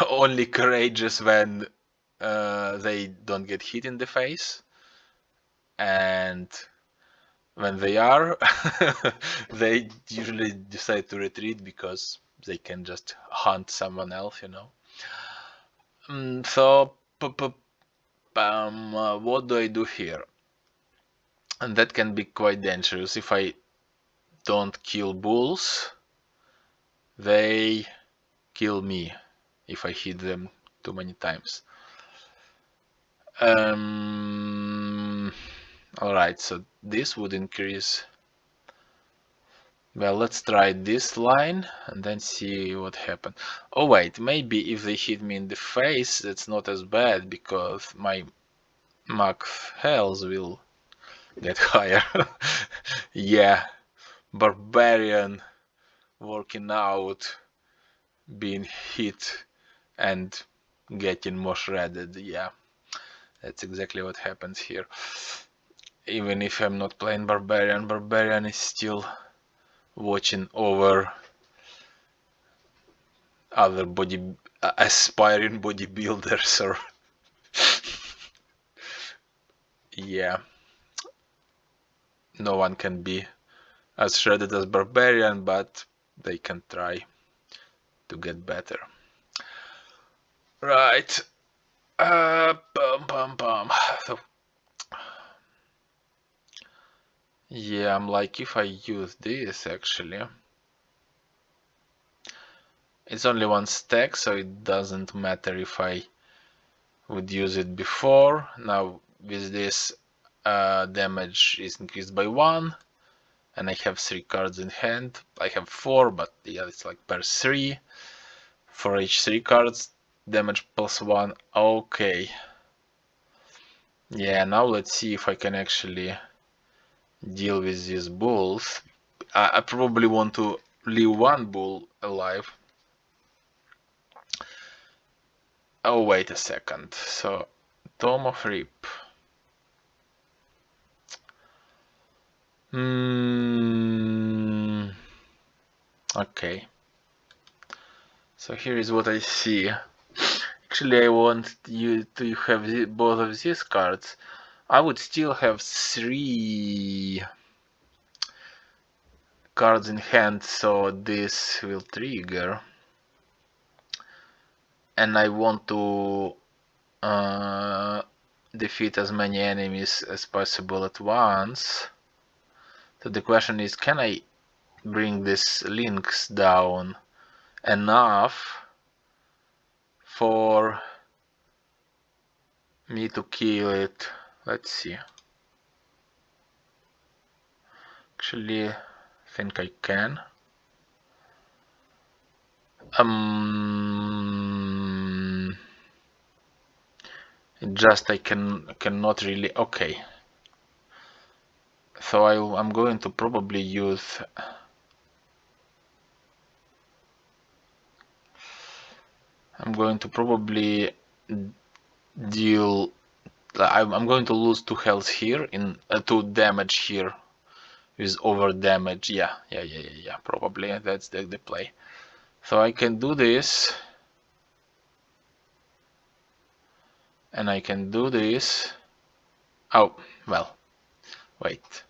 only courageous when they don't get hit in the face, and when they are, they usually decide to retreat because they can just hunt someone else, you know. So, what do I do here? And that can be quite dangerous. If I don't kill bulls, they kill me if I hit them too many times. Alright, so this would increase. Well, let's try this line and then see what happens. Oh wait, maybe if they hit me in the face, that's not as bad because my max health will get higher. Yeah, barbarian working out, being hit and getting more shredded. Yeah, that's exactly what happens here. Even if I'm not playing barbarian, barbarian is still watching over other aspiring bodybuilders, or yeah, no one can be as shredded as barbarian, but they can try to get better. Right. So yeah, I'm like, if I use this actually, it's only 1 stack, so it doesn't matter if I would use it before. Now with this, damage is increased by 1, and I have 3 cards in hand. I have 4, but yeah, it's like per 3. For each 3 cards, damage plus 1. Okay. Yeah, now let's see if I can actually deal with these bulls. I probably want to leave 1 bull alive. Oh, wait a second. So, Tome of Rip. Okay. So here is what I see. Actually, I want you to have both of these cards. I would still have 3 cards in hand, so this will trigger, and I want to defeat as many enemies as possible at once. So the question is, can I bring these links down enough for me to kill it? Let's see. Actually, I think I can. Just I cannot really. Okay. So I'm going to probably use. I'm going to probably deal. I'm going to lose 2 health here, in 2 damage here with over damage. Yeah. Probably that's the play. So I can do this, and I can do this. Oh well, wait.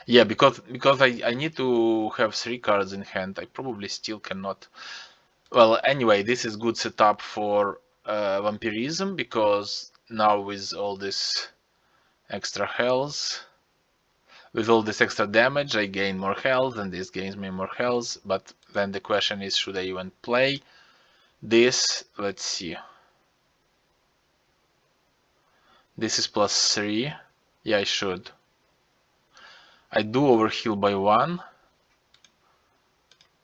Yeah, because I need to have 3 cards in hand. I probably still cannot. Well, anyway, this is good setup for vampirism, because now with all this extra health, with all this extra damage, I gain more health, and this gains me more health. But then the question is, should I even play this? Let's see. This is +3. Yeah, I should. I do overheal by 1,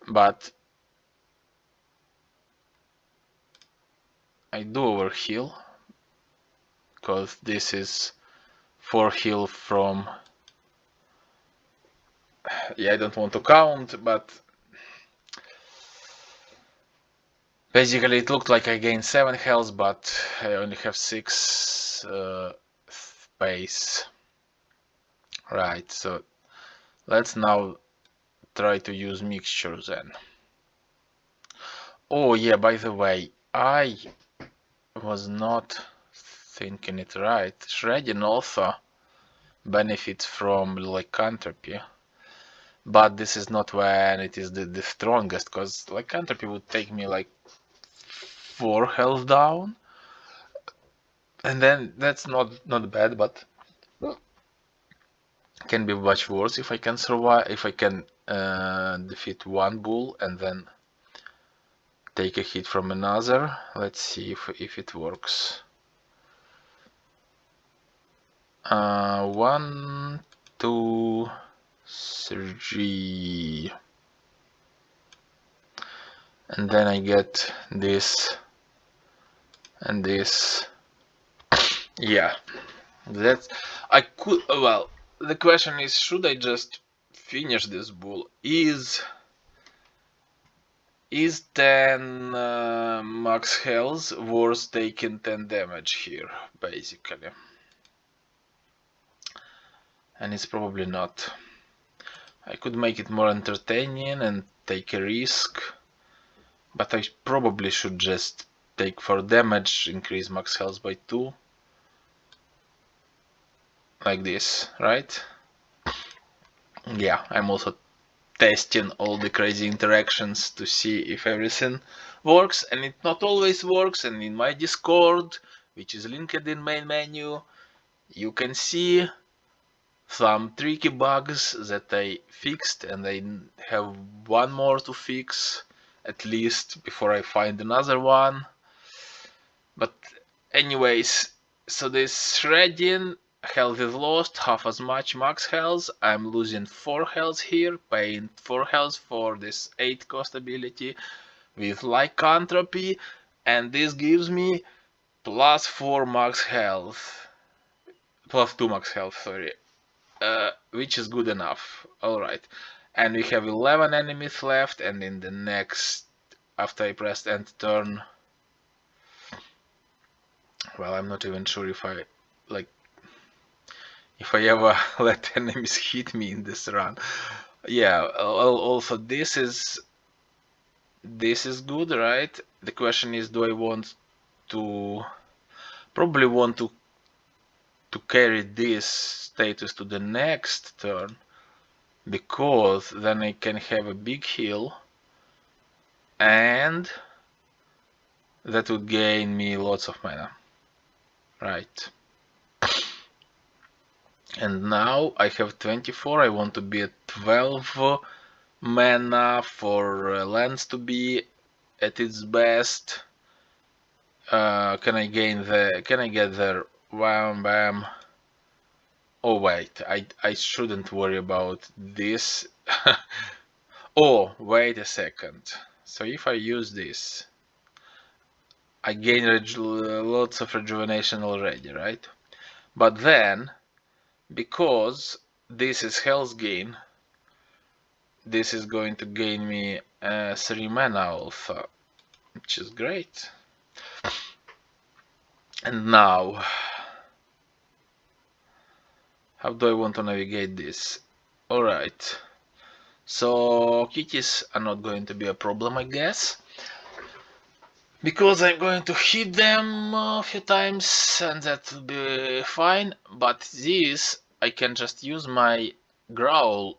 but I do overheal because this is 4 heal from. Yeah, I don't want to count, but basically it looked like I gained 7 health, but I only have 6 space. Right, so let's now try to use mixture then. Oh yeah, by the way, I was not thinking it right. Shredding also benefits from lycanthropy, but this is not when it is the strongest, because lycanthropy would take me like 4 health down, and then that's not bad, but can be much worse if I can survive, if I can defeat 1 bull and then take a hit from another. Let's see if it works. 1, 2, 3, and then I get this and this. Yeah, that's. I could. Well, the question is, should I just finish this bull? Is 10 max health worth taking 10 damage here, basically? And it's probably not. I could make it more entertaining and take a risk, but I probably should just take 4 damage, increase max health by 2. Like this, right? Yeah, I'm also testing all the crazy interactions to see if everything works, and it not always works. And in my Discord, which is linked in main menu, you can see some tricky bugs that I fixed, and I have 1 more to fix at least before I find another one. But anyways, so this shredding, health is lost, half as much max health. I'm losing 4 health here, paying 4 health for this 8 cost ability with lycanthropy, and this gives me +4 max health, +2 max health, sorry, which is good enough. Alright, and we have 11 enemies left, and in the next, after I pressed end turn, well, I'm not even sure if I ever let enemies hit me in this run. Yeah, also this is good, right? The question is, do I want to, probably want to carry this status to the next turn, because then I can have a big heal, and that would gain me lots of mana. Right. And now I have 24, I want to be at 12 mana for lands to be at its best. Can I get there? Wham bam. Oh wait, I shouldn't worry about this. Oh, wait a second. So if I use this, I gain lots of rejuvenation already, right? But then, because this is Hell's Gain, this is going to gain me 3 mana also, which is great. And now, how do I want to navigate this? Alright, so kitties are not going to be a problem, I guess, because I'm going to hit them a few times and that will be fine. But this, I can just use my growl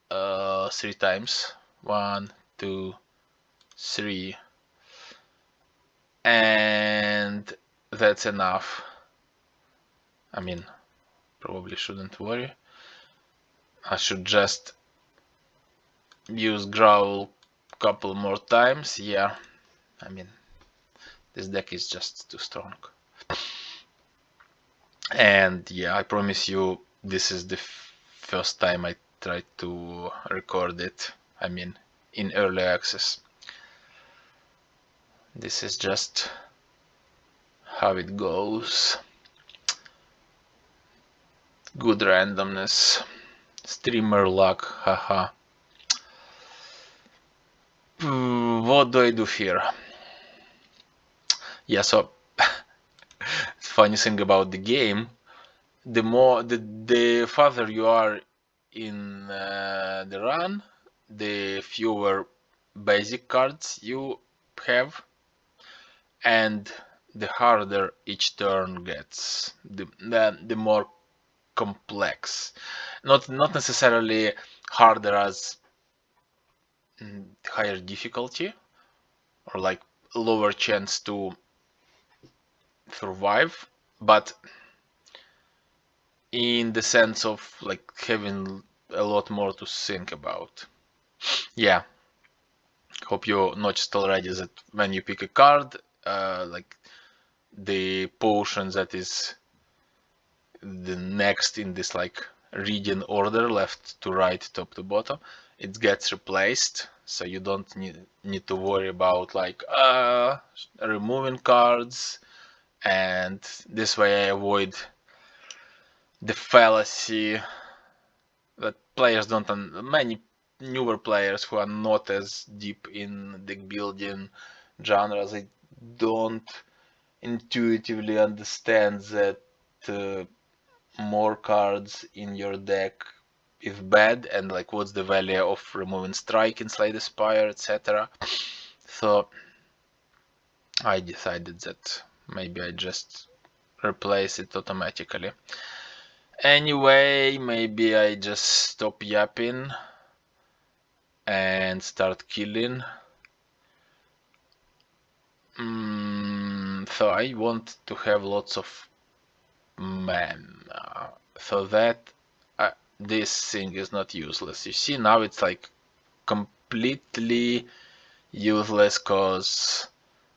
3 times. 1, 2, 3, and that's enough. I mean, probably shouldn't worry. I should just use growl a couple more times. Yeah, I mean, this deck is just too strong. And yeah, I promise you, this is the first time I tried to record it. I mean, in early access. This is just how it goes. Good randomness. Streamer luck, haha. What do I do here? Yeah, so funny thing about the game, the farther you are in the run, the fewer basic cards you have, and the harder each turn gets, the more complex. Not necessarily harder as higher difficulty or like lower chance to survive, but in the sense of like having a lot more to think about. Yeah, hope you noticed already that when you pick a card, like the potion that is the next in this like reading order, left to right, top to bottom, it gets replaced, so you don't need to worry about like removing cards, and this way I avoid the fallacy that players don't many newer players who are not as deep in deck building genres, they don't intuitively understand that more cards in your deck is bad, and like what's the value of removing strike in Slay the Spire, etc. So I decided that maybe I just replace it automatically. Anyway, maybe I just stop yapping and start killing. So I want to have lots of mana, so that this thing is not useless. You see, now it's like completely useless cause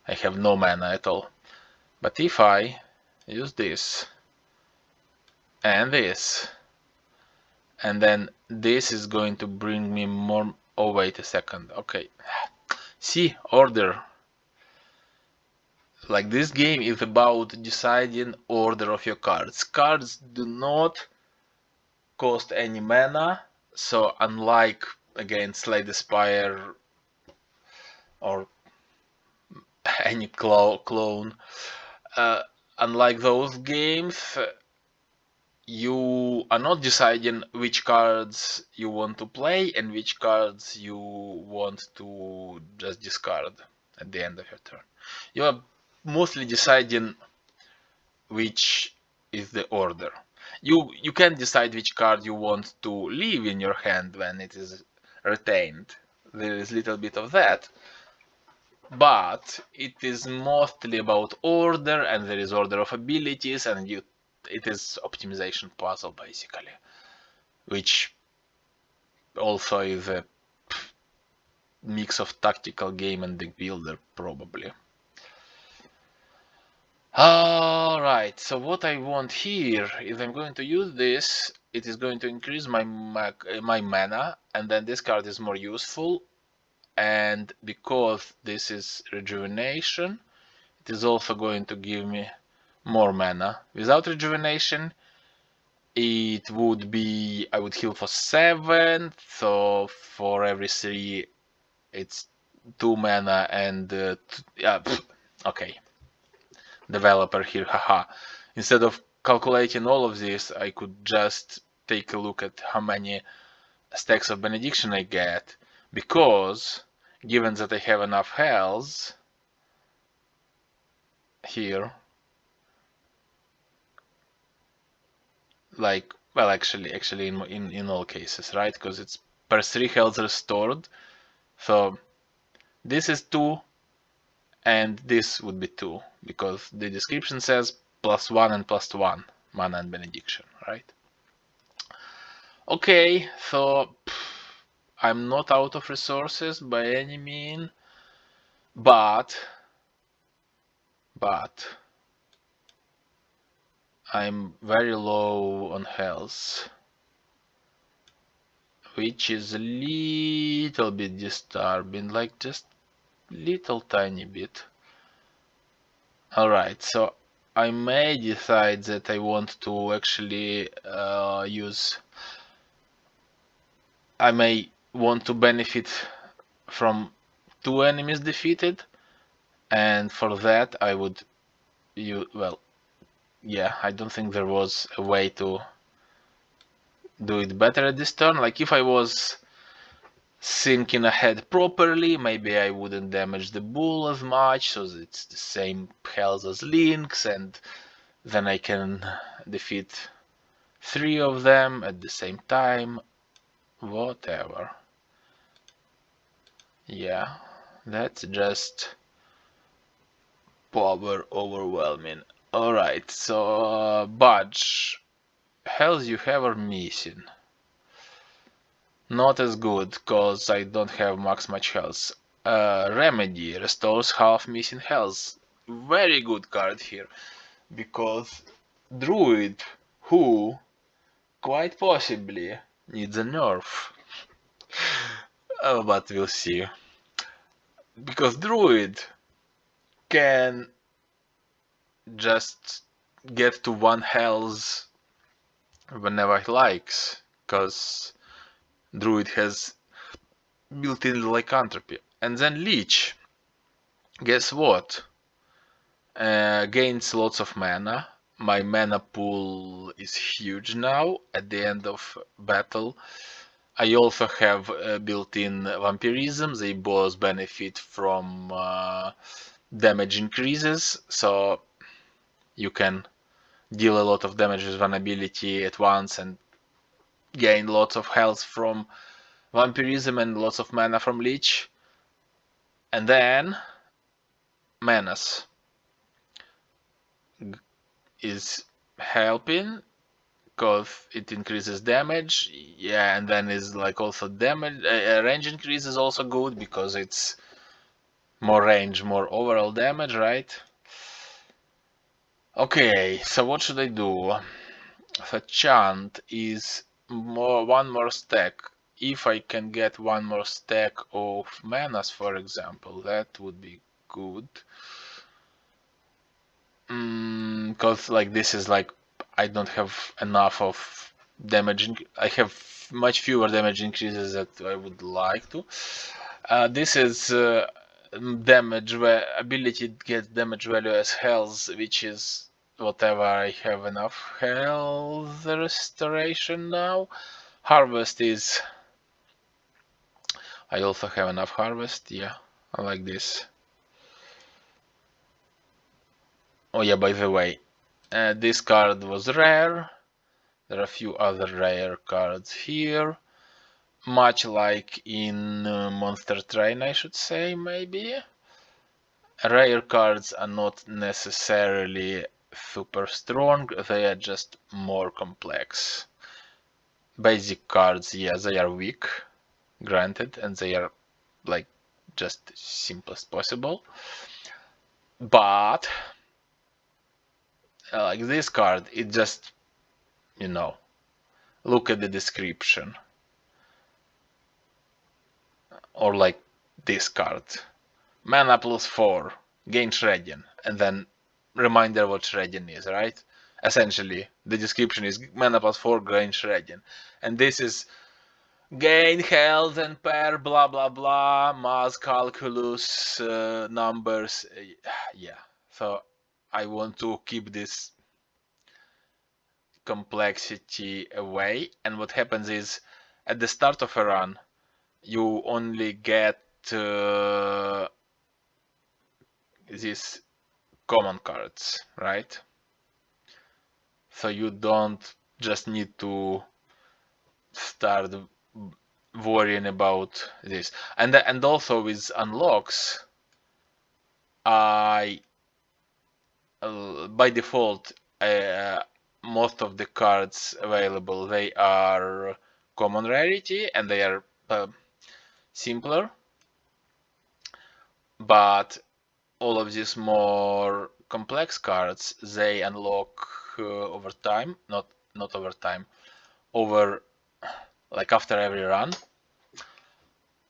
I have no mana at all. But if I use this and this, and then this is going to bring me more. Oh, wait a second. Okay. See, order. Like this game is about deciding order of your cards. Cards do not cost any mana, so unlike again Slay the Spire or any clone, unlike those games, you are not deciding which cards you want to play and which cards you want to just discard at the end of your turn. You are mostly deciding which is the order. you can decide which card you want to leave in your hand when it is retained. There is a little bit of that, but it is mostly about order, and there is order of abilities, and it is optimization puzzle basically, which also is a mix of tactical game and deck builder probably. Alright, so what I want here is I'm going to use this. It is going to increase my mana, and then this card is more useful. And because this is rejuvenation, it is also going to give me more mana. Without rejuvenation, it would be, I would heal for 7, so for every 3 it's 2 mana and yeah, okay. Developer here, haha. Instead of calculating all of this, I could just take a look at how many stacks of benediction I get, because given that I have enough health here, like, well, actually in all cases, right? Because it's per 3 health restored, so this is 2 and this would be 2, because the description says +1 and +1 mana and benediction, right? Okay, so I'm not out of resources by any mean, but I'm very low on health, which is a little bit disturbing, like just little tiny bit. Alright, so I may decide that I want to actually I may want to benefit from 2 enemies defeated, and for that I would well, yeah, I don't think there was a way to do it better at this turn. Like, if I was thinking ahead properly, maybe I wouldn't damage the bull as much, so it's the same health as Lynx, and then I can defeat 3 of them at the same time. Whatever. Yeah, that's just power overwhelming. Alright, so Budge, health you have are missing. Not as good, cause I don't have max much health. Remedy restores half missing health. Very good card here, because Druid, who quite possibly needs a nerf. But we'll see. Because Druid can just get to 1 health whenever he likes, because Druid has built-in lycanthropy. And then Leech, guess what? Gains lots of mana. My mana pool is huge now at the end of battle. I also have built-in vampirism. They both benefit from damage increases, so you can deal a lot of damage with one ability at once and gain lots of health from vampirism and lots of mana from Leech. And then Menace is helping because it increases damage. Yeah, and then is like also damage range increase is also good because it's more range, more overall damage, right? Okay, so what should I do? The chant is one more stack. If I can get one more stack of manas, for example, that would be good. Because like this is like I don't have enough of damage. I have much fewer damage increases that I would like to. This is damage where ability gets damage value as health, which is whatever I have enough health restoration now. Harvest is. I also have enough harvest. Yeah, I like this. Oh yeah, by the way, this card was rare. There are a few other rare cards here, much like in Monster Train, I should say, maybe. Rare cards are not necessarily super strong, they are just more complex. Basic cards, yeah, they are weak, granted, and they are like just simplest possible. But like this card, it just, you know, look at the description. Or like this card. Mana +4, gain Shreddian, and then reminder what Shreddian is, right? Essentially, the description is mana +4, gain Shreddian. And this is gain health and pair, blah blah blah, math, calculus, numbers. Yeah, so I want to keep this complexity away. And what happens is, at the start of a run, you only get these common cards, right? So you don't just need to start worrying about this. And also with unlocks, I by default most of the cards available, they are common rarity and they are simpler, but all of these more complex cards, they unlock over time, not over time, over like after every run.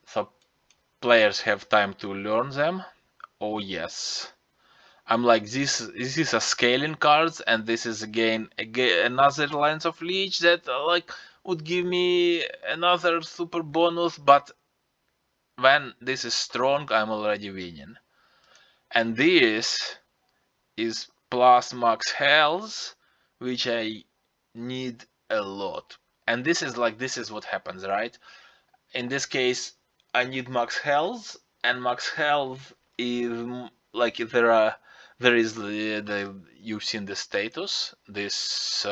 So players have time to learn them. Oh yes. I'm like, this is a scaling cards, and this is again another Lens of Leech that like would give me another super bonus, but when this is strong, I'm already winning. And this is plus max health, which I need a lot. And this is what happens, right? In this case, I need max health, and max health is like there is you've seen the status, this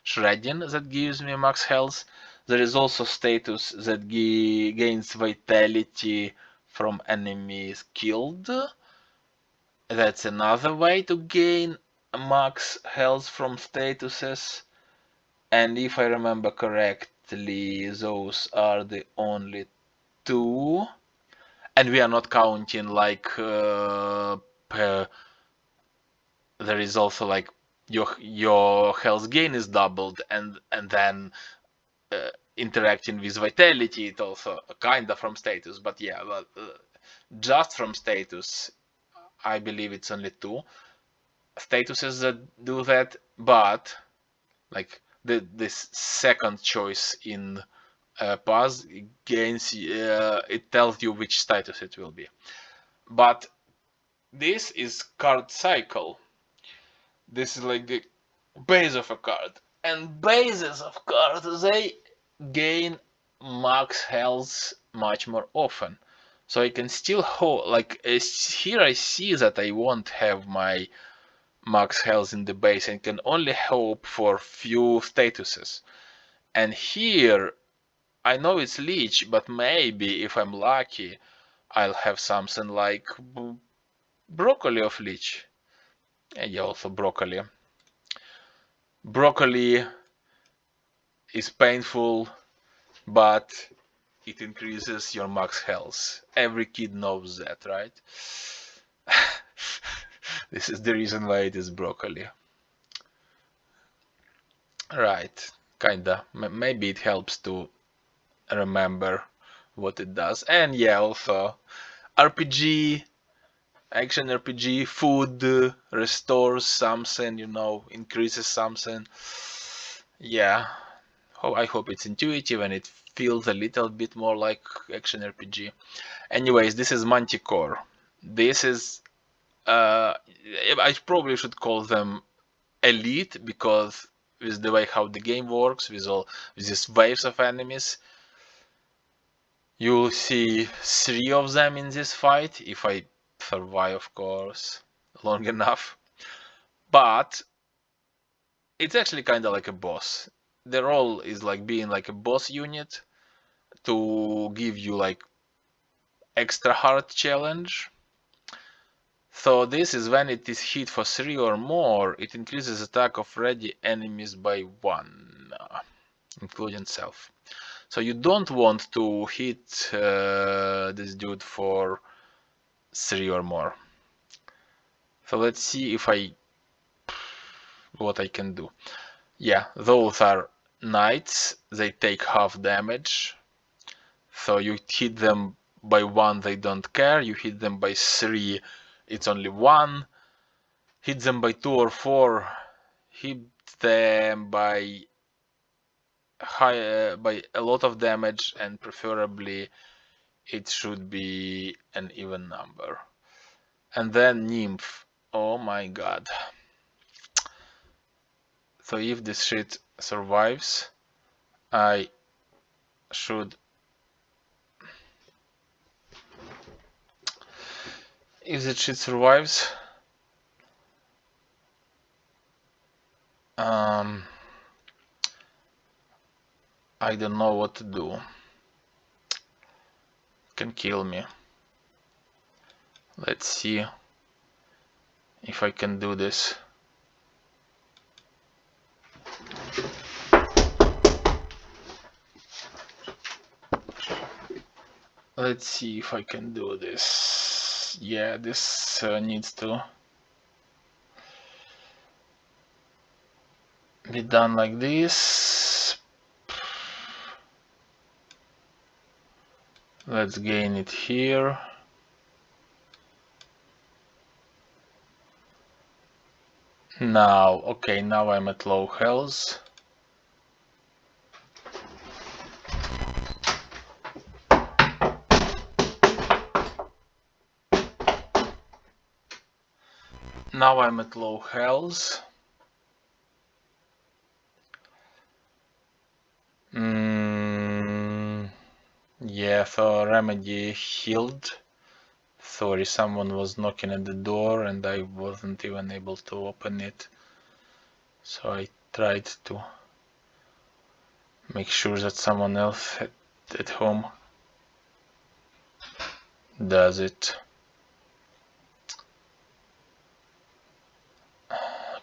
shredding that gives me max health. There is also status that gains vitality from enemies killed. That's another way to gain max health from statuses. And if I remember correctly, those are the only two. And we are not counting like there is also like your health gain is doubled, and then interacting with vitality, it also kinda from status. But yeah, but just from status, I believe it's only two statuses that do that. But like this second choice in pass gains, it tells you which status it will be. But this is card cycle. This is like the base of a card, and bases of cards, they gain max health much more often. So I can still hold, like here I see that I won't have my max health in the base and can only hope for few statuses. And here I know it's leech, but maybe if I'm lucky, I'll have something like broccoli of leech. And yeah, also broccoli. Broccoli is painful, but it increases your max health. Every kid knows that, right? This is the reason why it is broccoli. Right, kinda. Maybe it helps to remember what it does. And yeah, also RPG, action RPG, food restores something, increases something. Yeah, I hope it's intuitive and it feels a little bit more like action RPG. Anyways, this is Manticore. This is, I probably should call them elite, because with the way how the game works, with these waves of enemies, you'll see 3 of them in this fight, if I survive, of course, long enough. But it's actually kind of like a boss. The role is like being like a boss unit to give you like extra hard challenge. So this is when it is hit for 3 or more, it increases attack of ready enemies by 1, including self. So you don't want to hit this dude for 3 or more. So let's see if what I can do. Yeah, those are knights, they take half damage. So you hit them by 1, they don't care. You hit them by 3, it's only 1. Hit them by 2 or 4, hit them by by a lot of damage, and preferably it should be an even number. And then nymph. Oh my god. So if this shit survives, I should... If the shit survives, I don't know what to do. Can kill me. Let's see if I can do this. Let's see if I can do this. Yeah, this needs to be done like this. Let's gain it here. Now, okay, now I'm at low health. Now I'm at low health. Yeah, so remedy healed. Sorry, someone was knocking at the door and I wasn't even able to open it. So I tried to make sure that someone else at home does it.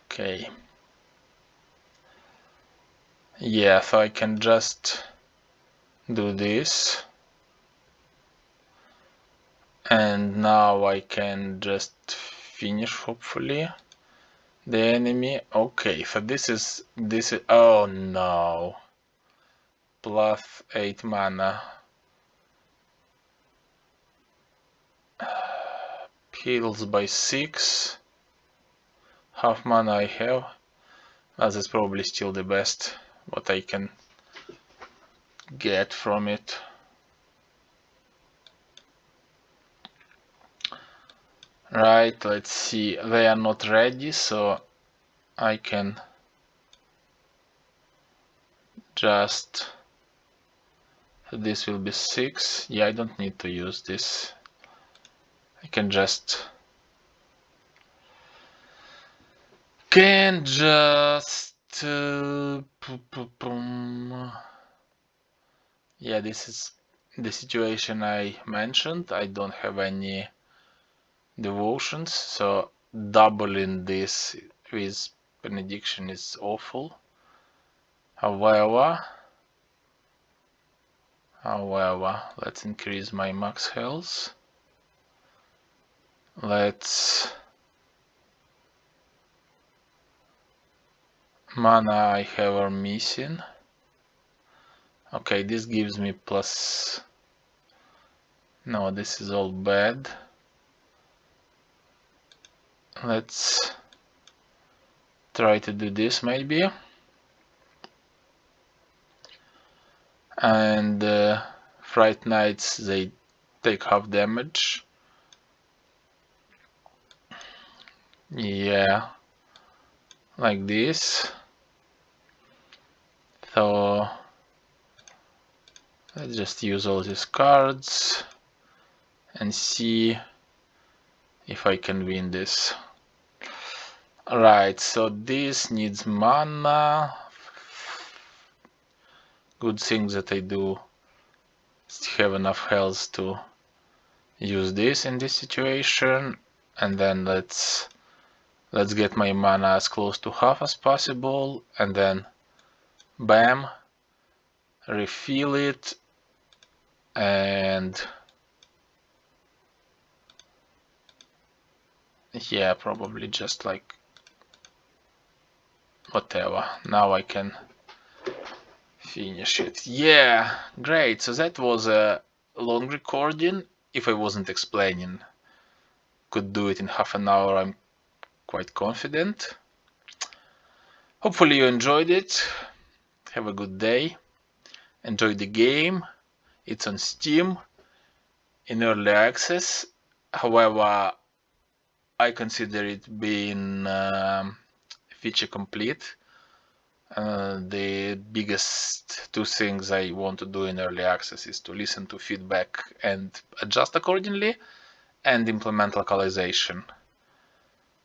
Okay. Yeah, so I can just do this. And now I can just finish, hopefully, the enemy. Okay, so this is oh no. Plus 8 mana. Heals by 6. Half mana I have. That is probably still the best what I can get from it. Right, let's see. They are not ready, so I can just... This will be 6. Yeah, I don't need to use this. I can just... Yeah, this is the situation I mentioned. I don't have any devotions, so doubling this with benediction is awful. However, let's increase my max health. Mana I have are missing. Okay, this gives me plus... No, this is all bad. Let's try to do this maybe. And Fright Knights, they take half damage. Yeah, like this. So let's just use all these cards and see if I can win this. Right, so this needs mana. Good thing that I do have enough health to use this in this situation. And then let's get my mana as close to half as possible, and then bam, refill it, and yeah, probably just like whatever. Now I can finish it. Yeah, great. So that was a long recording. If I wasn't explaining, could do it in half an hour, I'm quite confident. Hopefully you enjoyed it. Have a good day. Enjoy the game. It's on Steam in early access. However, I consider it being feature complete. The biggest two things I want to do in early access is to listen to feedback and adjust accordingly, and implement localization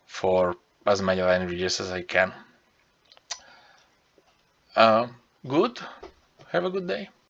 for as many languages as I can. Good. Have a good day.